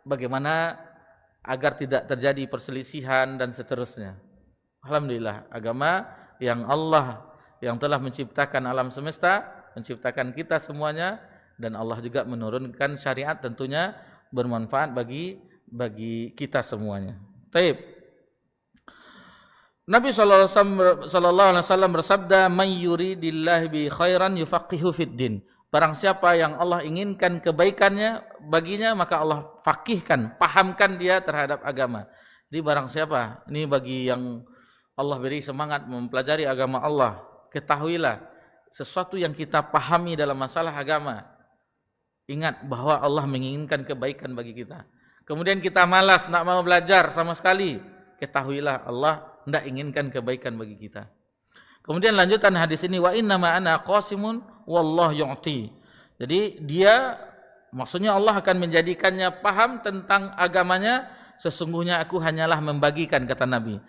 Bagaimana agar tidak terjadi perselisihan dan seterusnya? Alhamdulillah, agama yang Allah yang telah menciptakan alam semesta, menciptakan kita semuanya, dan Allah juga menurunkan syariat tentunya bermanfaat bagi kita semuanya. Taib. Nabi SAW bersabda, "Man yuridillahu bi khairan yufaqihu fid din." Barang siapa yang Allah inginkan kebaikannya baginya, maka Allah fakihkan, pahamkan dia terhadap agama. Jadi barang siapa, ini bagi yang Allah beri semangat mempelajari agama Allah, ketahuilah sesuatu yang kita pahami dalam masalah agama, ingat bahwa Allah menginginkan kebaikan bagi kita. Kemudian kita malas, tidak mau belajar sama sekali, ketahuilah Allah tidak inginkan kebaikan bagi kita. Kemudian lanjutan hadis ini, wa innama ana qasimun wallahu yu'ti. Jadi dia, maksudnya Allah akan menjadikannya paham tentang agamanya, sesungguhnya aku hanyalah membagikan, kata Nabi.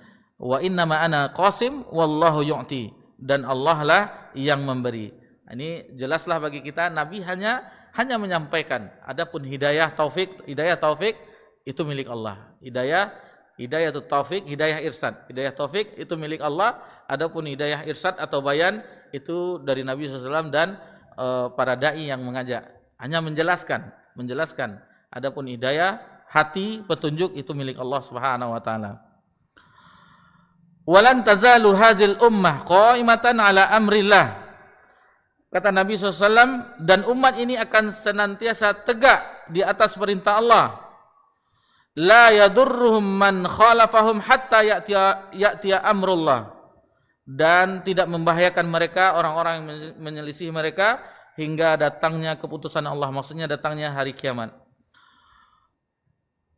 Wa innama ana qasim wallahu yu'ti, dan Allah lah yang memberi. Ini jelaslah bagi kita, Nabi hanya menyampaikan. Adapun hidayah taufik itu milik Allah. Hidayah itu taufik, hidayah irsyad. Hidayah taufik itu milik Allah. Adapun hidayah irsyad atau bayan itu dari Nabi SAW dan para dai yang mengajak. Hanya menjelaskan. Adapun hidayah hati, petunjuk itu milik Allah Subhanahu wa taala. Walan tazalu hazil ummah qaimatan ala amrillah. Kata Nabi SAW, dan umat ini akan senantiasa tegak di atas perintah Allah. La yadurruhum man khalafahum hatta ya'tiya amrullah. Dan tidak membahayakan mereka, orang-orang yang menyelisih mereka, hingga datangnya keputusan Allah. Maksudnya datangnya hari kiamat.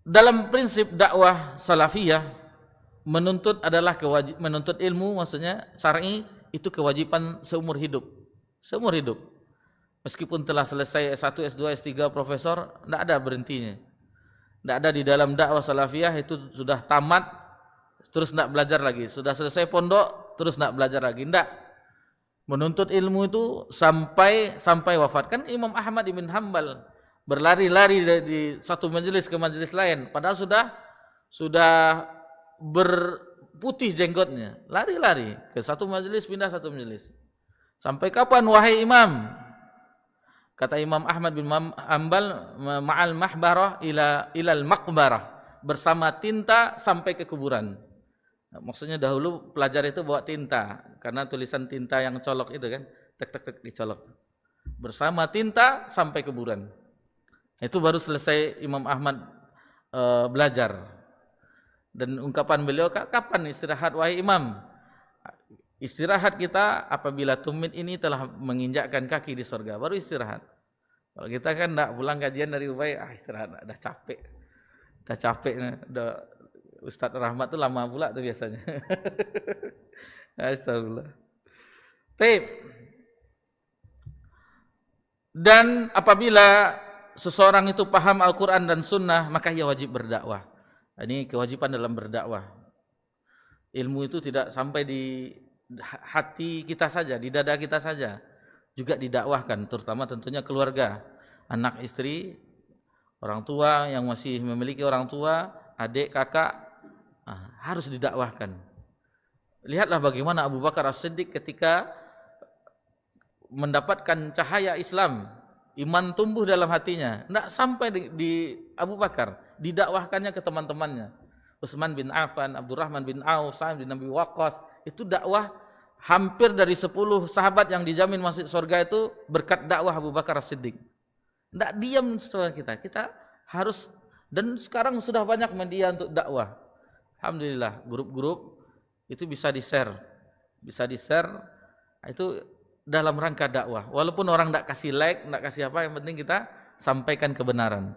Dalam prinsip dakwah salafiyah, menuntut adalah menuntut ilmu, maksudnya syar'i itu kewajiban seumur hidup. Seumur hidup. Meskipun telah selesai S1, S2, S3, profesor, tidak ada berhentinya. Tidak ada di dalam dakwah salafiyah itu sudah tamat, terus tidak belajar lagi. Sudah selesai pondok, terus tidak belajar lagi. Tidak. Menuntut ilmu itu sampai wafat. Kan Imam Ahmad ibn Hanbal berlari-lari dari satu majelis ke majelis lain. Padahal sudah berputih jenggotnya. Lari-lari ke satu majelis, pindah satu majelis. Sampai kapan wahai imam? Kata Imam Ahmad bin Hanbal, ma'al mahbarah ilal maqbarah. Bersama tinta sampai ke kuburan. Maksudnya dahulu pelajar itu bawa tinta, karena tulisan tinta yang colok itu kan, tek dicolok. Bersama tinta sampai kuburan. Itu baru selesai Imam Ahmad belajar. Dan ungkapan beliau, kapan istirahat wahai imam? Istirahat kita apabila tumit ini telah menginjakkan kaki di surga, baru istirahat. Kalau kita kan enggak pulang kajian dari Ubay, istirahat, dah capek. Ustadz Rahmat tuh lama pula tuh biasanya. Astagfirullah. Taib. Dan apabila seseorang itu paham Al-Quran dan Sunnah, maka ia wajib berdakwah. Ini kewajiban dalam berdakwah. Ilmu itu tidak sampai di hati kita saja, di dada kita saja, juga didakwahkan, terutama tentunya keluarga, anak istri, orang tua yang masih memiliki orang tua, adik, kakak, harus didakwahkan. Lihatlah bagaimana Abu Bakar As-Siddiq ketika mendapatkan cahaya Islam, iman tumbuh dalam hatinya, tidak sampai di Abu Bakar, didakwahkannya ke teman-temannya. Utsman bin Affan, Abdurrahman bin Auf, Sa'id bin Abi Waqqas, itu dakwah hampir dari 10 sahabat yang dijamin masuk surga itu berkat dakwah Abu Bakar As-Siddiq. Tidak diam setelah kita harus, dan sekarang sudah banyak media untuk dakwah. Alhamdulillah, grup-grup itu bisa di-share. Itu dalam rangka dakwah. Walaupun orang tidak kasih like, tidak kasih apa, yang penting kita sampaikan kebenaran.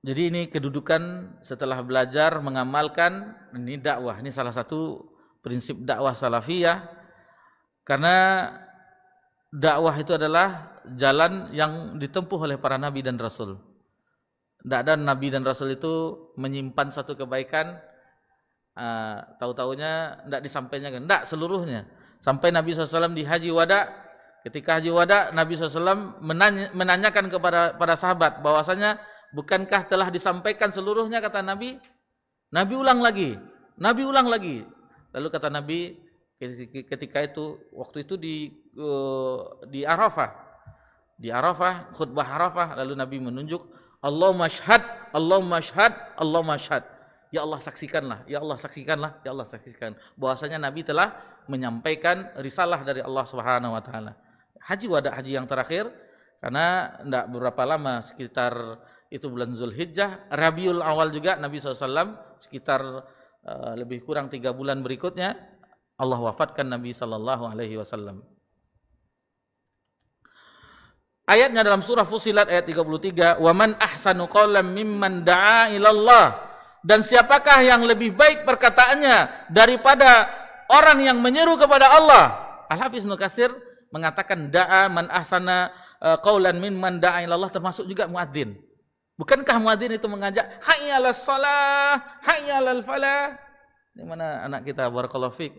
Jadi ini kedudukan setelah belajar, mengamalkan, ini dakwah. Ini salah satu prinsip dakwah salafiyah. Karena dakwah itu adalah jalan yang ditempuh oleh para nabi dan rasul. Tidak ada nabi dan rasul itu menyimpan satu kebaikan, tahu-tahunya tidak disampaikan. Tidak seluruhnya. Sampai Nabi SAW di Haji Wada, ketika Haji Wada, Nabi SAW menanyakan kepada para sahabat bahwasanya, bukankah telah disampaikan seluruhnya, kata Nabi? Nabi ulang lagi. Lalu kata Nabi ketika itu, waktu itu di Arafah. Di Arafah, khutbah Arafah, lalu Nabi menunjuk, Allahumma syhad, Allahumma syhad, Allahumma syhad. Ya Allah saksikanlah, ya Allah saksikanlah, ya Allah saksikan. Bahwasanya Nabi telah menyampaikan risalah dari Allah Subhanahu wa taala. Haji Wada, haji yang terakhir, karena tidak berapa lama, sekitar itu bulan Zulhijjah, Rabiul Awal juga Nabi SAW, sekitar lebih kurang 3 bulan berikutnya Allah wafatkan Nabi SAW. Ayatnya dalam surah Fussilat ayat 33, "Wa man ahsanu qawlan mimman da'a ilallah." Dan siapakah yang lebih baik perkataannya daripada orang yang menyeru kepada Allah? Al-Hafiz Ibnu Katsir mengatakan da'a man ahsana qawlan mimman da'a ilallah, termasuk juga muadzin. Bukankah muadzin itu mengajak hayya 'alas shalah, hayya 'alal falah? Di mana anak kita, barakallahu fik.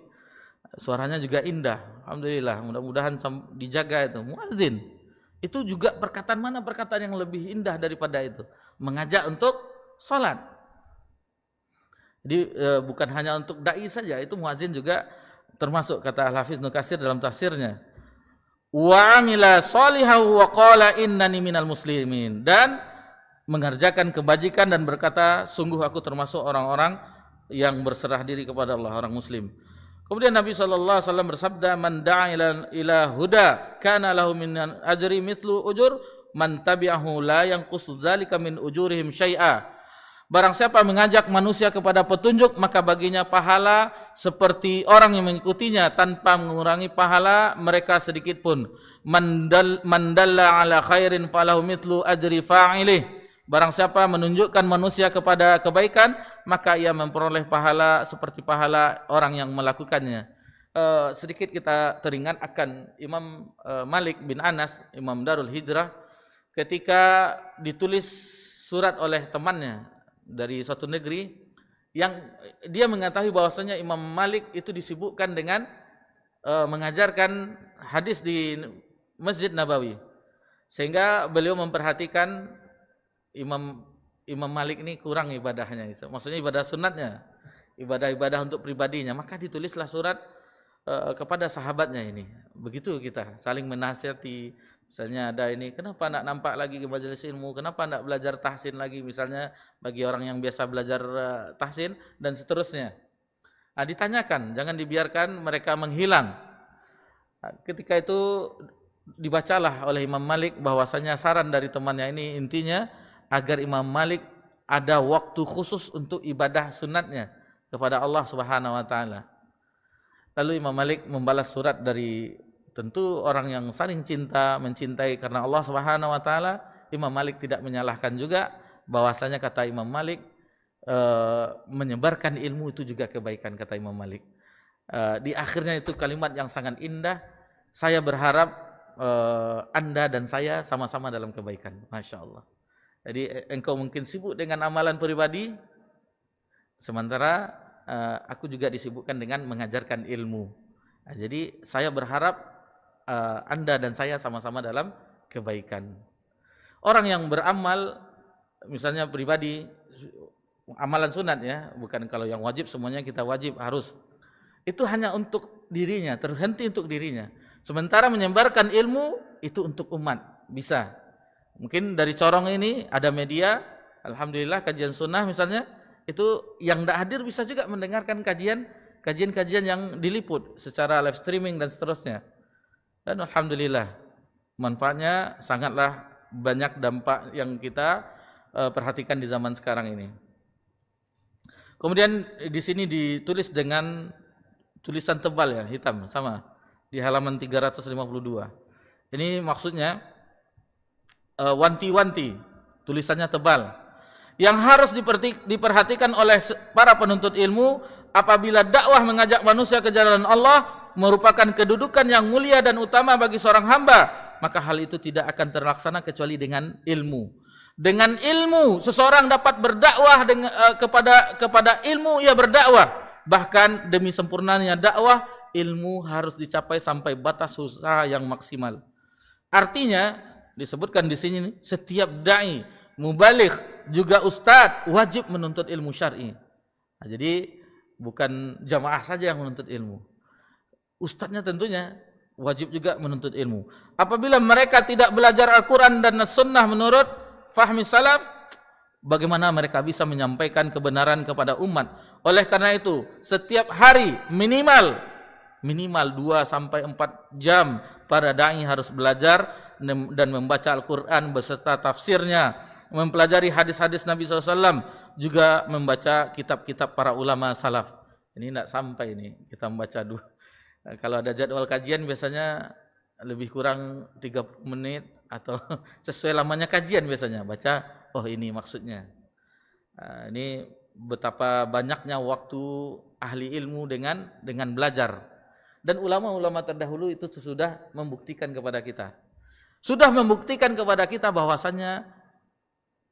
Suaranya juga indah. Alhamdulillah, mudah-mudahan dijaga itu. Muadzin itu juga perkataan, mana perkataan yang lebih indah daripada itu? Mengajak untuk salat. Jadi bukan hanya untuk dai saja, itu muadzin juga termasuk, kata Al-Hafiz Ibnu Katsir dalam tafsirnya. Wa amila shalihan wa qala innani minal muslimin, dan mengerjakan kebajikan dan berkata, sungguh aku termasuk orang-orang yang berserah diri kepada Allah, orang muslim. Kemudian Nabi SAW bersabda, man da'a ila huda kana lahu min ajri mithlu ujur man tabi'ahu la yanqusu dzalika min ujurihim syai'a. Barang siapa mengajak manusia kepada petunjuk, maka baginya pahala seperti orang yang mengikutinya tanpa mengurangi pahala mereka sedikit pun. Man dalla ala khairin falahu mithlu ajri fa'ilih. Barang siapa menunjukkan manusia kepada kebaikan, maka ia memperoleh pahala seperti pahala orang yang melakukannya. Sedikit kita teringat akan Imam Malik bin Anas, Imam Darul Hijrah, ketika ditulis surat oleh temannya dari suatu negeri, yang dia mengetahui bahwasanya Imam Malik itu disibukkan dengan mengajarkan hadis di Masjid Nabawi, sehingga beliau memperhatikan Imam Malik ini kurang ibadahnya, maksudnya ibadah sunatnya, ibadah-ibadah untuk pribadinya, maka ditulislah surat kepada sahabatnya ini. Begitu kita saling menasihati. Misalnya ada ini, kenapa nak nampak lagi ke majelis ilmu, kenapa nak belajar tahsin lagi, misalnya bagi orang yang biasa belajar tahsin dan seterusnya. Ditanyakan, jangan dibiarkan mereka menghilang. Ketika itu dibacalah oleh Imam Malik bahwasanya saran dari temannya ini intinya agar Imam Malik ada waktu khusus untuk ibadah sunatnya kepada Allah Subhanahu wa taala. Lalu Imam Malik membalas surat dari tentu orang yang saling cinta, mencintai karena Allah Subhanahu wa taala. Imam Malik tidak menyalahkan juga bahwasanya kata Imam Malik menyebarkan ilmu itu juga kebaikan, kata Imam Malik. Di akhirnya itu kalimat yang sangat indah. Saya berharap Anda dan saya sama-sama dalam kebaikan. Masya Allah. Jadi engkau mungkin sibuk dengan amalan pribadi, sementara aku juga disibukkan dengan mengajarkan ilmu. Jadi saya berharap Anda dan saya sama-sama dalam kebaikan. Orang yang beramal, misalnya pribadi, amalan sunat ya, bukan kalau yang wajib semuanya kita wajib harus. Itu hanya untuk dirinya, terhenti untuk dirinya. Sementara menyebarkan ilmu itu untuk umat, bisa. Mungkin dari Corong ini ada media, alhamdulillah kajian sunnah misalnya, itu yang tidak hadir bisa juga mendengarkan kajian-kajian yang diliput secara live streaming dan seterusnya. Dan alhamdulillah manfaatnya sangatlah banyak, dampak yang kita perhatikan di zaman sekarang ini. Kemudian di sini ditulis dengan tulisan tebal ya, hitam sama di halaman 352. Ini maksudnya wanti-wanti, tulisannya tebal, yang harus diperhatikan oleh para penuntut ilmu apabila dakwah mengajak manusia ke jalan Allah merupakan kedudukan yang mulia dan utama bagi seorang hamba, maka hal itu tidak akan terlaksana kecuali dengan ilmu. Dengan ilmu seseorang dapat berdakwah kepada ilmu ia berdakwah. Bahkan demi sempurnanya dakwah, ilmu harus dicapai sampai batas usaha yang maksimal. Artinya disebutkan di sini setiap dai, mubaligh, juga ustadz wajib menuntut ilmu syar'i. Jadi bukan jamaah saja yang menuntut ilmu. Ustadznya tentunya wajib juga menuntut ilmu. Apabila mereka tidak belajar Al-Quran dan As-Sunnah menurut fahmi salaf, bagaimana mereka bisa menyampaikan kebenaran kepada umat? Oleh karena itu, setiap hari minimal 2-4 jam para dai harus belajar dan membaca Al-Quran beserta tafsirnya, mempelajari hadis-hadis Nabi SAW, juga membaca kitab-kitab para ulama salaf. Ini tidak sampai ini kita membaca dua. Kalau ada jadwal kajian biasanya lebih kurang 30 menit atau sesuai lamanya kajian biasanya baca. Oh ini maksudnya. Ini betapa banyaknya waktu ahli ilmu dengan belajar. Dan ulama-ulama terdahulu itu sudah membuktikan kepada kita. Sudah membuktikan kepada kita bahwasannya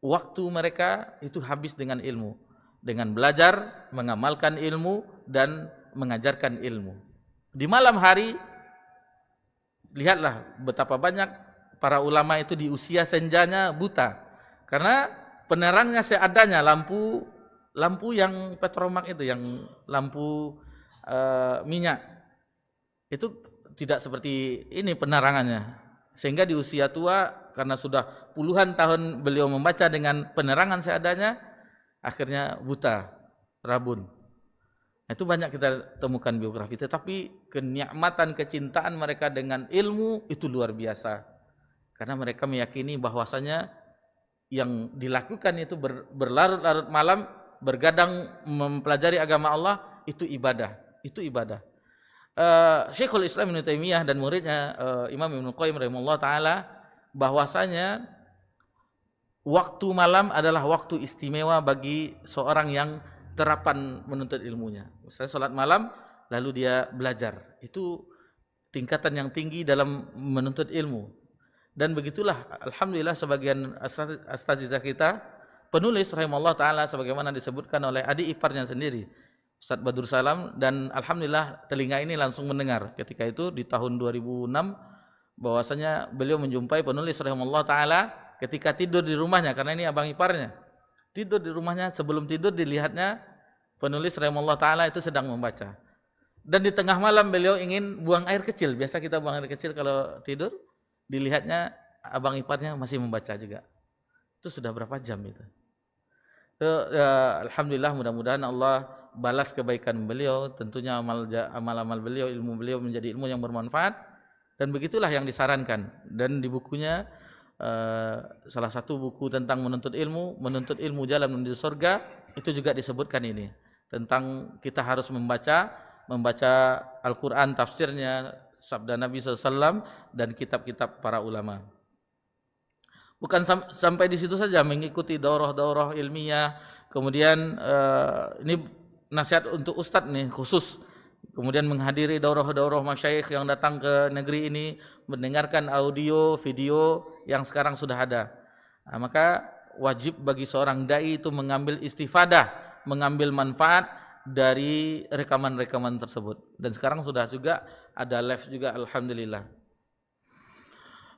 waktu mereka itu habis dengan ilmu. Dengan belajar, mengamalkan ilmu, dan mengajarkan ilmu. Di malam hari, lihatlah betapa banyak para ulama itu di usia senjanya buta. Karena penerangnya seadanya, lampu yang petromak itu, yang lampu minyak. Itu tidak seperti ini penerangannya. Sehingga di usia tua, karena sudah puluhan tahun beliau membaca dengan penerangan seadanya, akhirnya buta, rabun. Itu banyak kita temukan biografi. Tetapi kenikmatan, kecintaan mereka dengan ilmu itu luar biasa. Karena mereka meyakini bahwasanya yang dilakukan itu berlarut-larut malam, bergadang mempelajari agama Allah, itu ibadah. Itu ibadah. Syekhul Islam Ibnu Taimiyah dan muridnya Imam Ibnu Qayyim rahimahullah taala bahwasanya waktu malam adalah waktu istimewa bagi seorang yang terapan menuntut ilmunya. Misalnya salat malam lalu dia belajar. Itu tingkatan yang tinggi dalam menuntut ilmu. Dan begitulah alhamdulillah sebagian asatidz kita, penulis rahimahullah taala sebagaimana disebutkan oleh adik iparnya sendiri, Ustaz Badur Salam, dan alhamdulillah telinga ini langsung mendengar ketika itu di tahun 2006 bahwasanya beliau menjumpai penulis rahimahullah taala ketika tidur di rumahnya, karena ini abang iparnya. Tidur di rumahnya, sebelum tidur dilihatnya penulis rahimahullah taala itu sedang membaca. Dan di tengah malam beliau ingin buang air kecil. Biasa kita buang air kecil kalau tidur. Dilihatnya abang iparnya masih membaca juga. Itu sudah berapa jam itu? Alhamdulillah, mudah-mudahan Allah balas kebaikan beliau. Tentunya amal-amal beliau, ilmu beliau menjadi ilmu yang bermanfaat. Dan begitulah yang disarankan. Dan di bukunya, salah satu buku tentang menuntut ilmu jalan menuju surga, itu juga disebutkan ini. Tentang kita harus membaca Al-Quran, tafsirnya, sabda Nabi SAW, dan kitab-kitab para ulama. Bukan sampai di situ saja, mengikuti daurah-daurah ilmiah. Kemudian ini nasihat untuk ustadz nih khusus. Kemudian menghadiri daurah-daurah masyayikh yang datang ke negeri ini, mendengarkan audio, video yang sekarang sudah ada. Nah, maka wajib bagi seorang dai itu mengambil istifadah, mengambil manfaat dari rekaman-rekaman tersebut. Dan sekarang sudah juga ada live juga, alhamdulillah.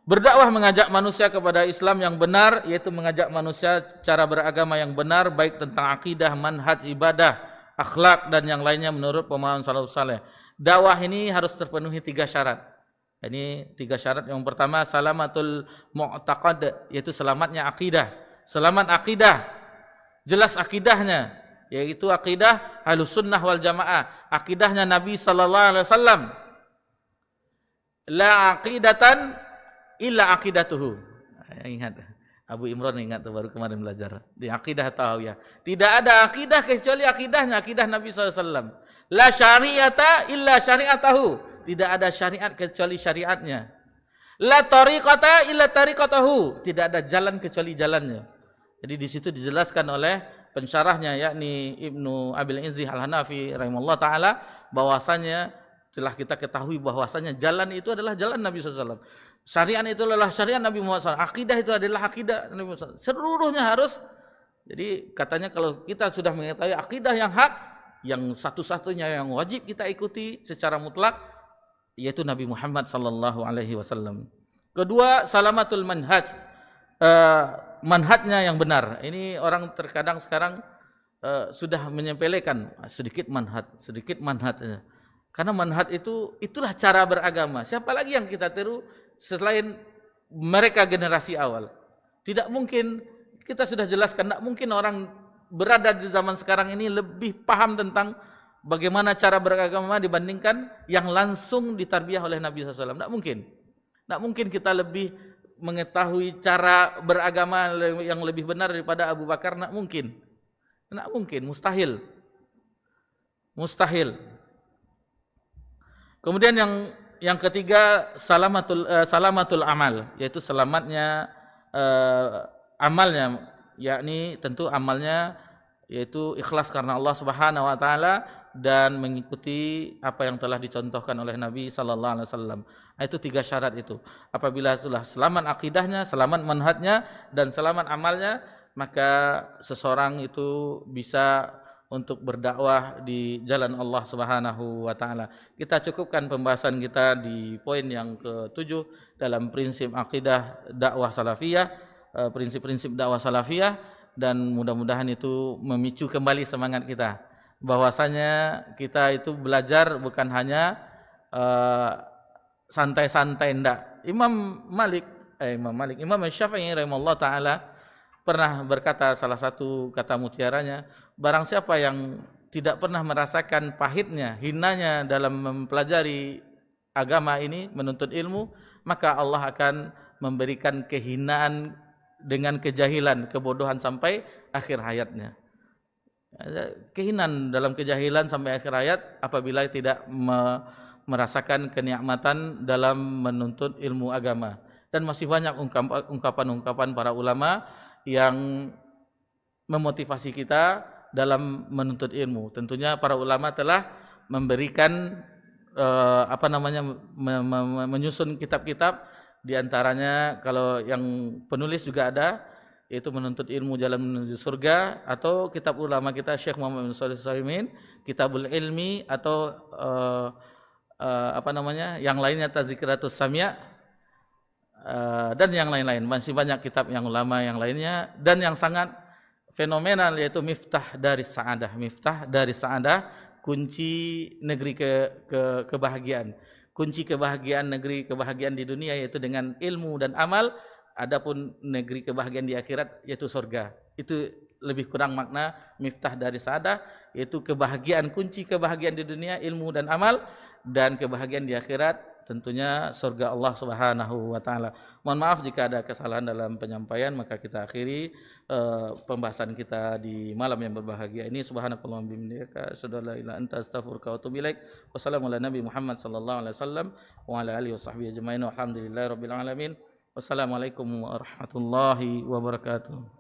Berdakwah mengajak manusia kepada Islam yang benar, yaitu mengajak manusia cara beragama yang benar, baik tentang akidah, manhaj, ibadah, akhlak, dan yang lainnya menurut pemahaman salafus saleh. Dakwah ini harus terpenuhi 3 syarat. Ini 3 syarat. Yang pertama, salamatul mu'taqad, yaitu selamatnya akidah. Selamat akidah, jelas akidahnya, yaitu akidah Ahlussunnah wal Jamaah, akidahnya Nabi sallallahu alaihi wasallam. La aqidatan illa aqidatuhu. Ingat, Abu Imran ingat tuh, baru kemarin belajar di akidah Tahawiyah. Tidak ada akidah kecuali akidahnya, akidah Nabi sallallahu alaihi wasallam. La syari'ata illa syari'atahu. Tidak ada syariat kecuali syariatnya. La tariqata illa tariqatahu. Tidak ada jalan kecuali jalannya. Jadi di situ dijelaskan oleh pensyarahnya, yakni Ibnu Abil Izzi Al-Hanafi rahimahullah taala, bahwasanya telah kita ketahui bahwasanya jalan itu adalah jalan Nabi SAW. Syariat itu adalah syariat Nabi Muhammad SAW. Akidah itu adalah akidah Nabi Muhammad SAW. Seluruhnya harus. Jadi katanya kalau kita sudah mengetahui akidah yang hak, yang satu-satunya yang wajib kita ikuti secara mutlak, yaitu Nabi Muhammad sallallahu alaihi wasallam. Kedua, salamatul manhaj. Manhajnya yang benar. Ini orang terkadang sekarang sudah menyepelekan sedikit manhaj. Karena manhaj itulah cara beragama. Siapa lagi yang kita tiru selain mereka generasi awal? Tidak mungkin, kita sudah jelaskan, tidak mungkin orang berada di zaman sekarang ini lebih paham tentang bagaimana cara beragama dibandingkan yang langsung ditarbiyah oleh Nabi SAW. Tidak mungkin. Tidak mungkin kita lebih mengetahui cara beragama yang lebih benar daripada Abu Bakar. Tidak mungkin. Tidak mungkin, mustahil. Mustahil. Kemudian yang ketiga, salamatul amal, yaitu selamatnya amalnya, yakni tentu amalnya yaitu ikhlas karena Allah Subhanahu wa taala dan mengikuti apa yang telah dicontohkan oleh Nabi sallallahu alaihi wasallam. Itu 3 syarat itu. Apabila itulah selamat akidahnya, selamat manhajnya, dan selamat amalnya, maka seseorang itu bisa untuk berdakwah di jalan Allah Subhanahu wa taala. Kita cukupkan pembahasan kita di poin yang ke-7 dalam prinsip akidah dakwah salafiyah, prinsip-prinsip dakwah salafiyah, dan mudah-mudahan itu memicu kembali semangat kita. Bahwasanya kita itu belajar bukan hanya santai-santai ndak. Imam Syafi'i rahimahullah taala pernah berkata, salah satu kata mutiaranya, barang siapa yang tidak pernah merasakan pahitnya, hinanya dalam mempelajari agama ini, menuntut ilmu, maka Allah akan memberikan kehinaan dengan kejahilan, kebodohan sampai akhir hayatnya. Kehinaan dalam kejahilan sampai akhir hayat apabila tidak merasakan kenikmatan dalam menuntut ilmu agama. Dan masih banyak ungkapan-ungkapan para ulama yang memotivasi kita dalam menuntut ilmu. Tentunya para ulama telah memberikan menyusun kitab-kitab, di antaranya kalau yang penulis juga ada, yaitu menuntut ilmu jalan menuju surga, atau kitab ulama kita Syekh Muhammad bin Shalih Al-Utsaimin, Kitabul Ilmi, atau yang lainnya Tazkiratus Samia, dan yang lain-lain. Masih banyak kitab yang ulama yang lainnya, dan yang sangat fenomenal yaitu Miftah dari Sa'adah. Miftah dari Sa'adah, kunci negeri kebahagiaan. Kunci kebahagiaan negeri kebahagiaan di dunia yaitu dengan ilmu dan amal. Adapun negeri kebahagiaan di akhirat yaitu surga. Itu lebih kurang makna Miftah dari Sa'adah, yaitu kebahagiaan, kunci kebahagiaan di dunia ilmu dan amal, dan kebahagiaan di akhirat tentunya surga Allah Subhanahu wa taala. Mohon maaf jika ada kesalahan dalam penyampaian, maka kita akhiri pembahasan kita di malam yang berbahagia ini. Subhanakallahumma wa bihamdika asyhadu an la ilaha illa anta astaghfiruka wa atubu ilaik. Wassalamu ala nabi Muhammad sallallahu alaihi wasallam wa ala alihi washabbihi ajmain. Walhamdulillahirabbil alamin. Wassalamualaikum warahmatullahi wabarakatuh.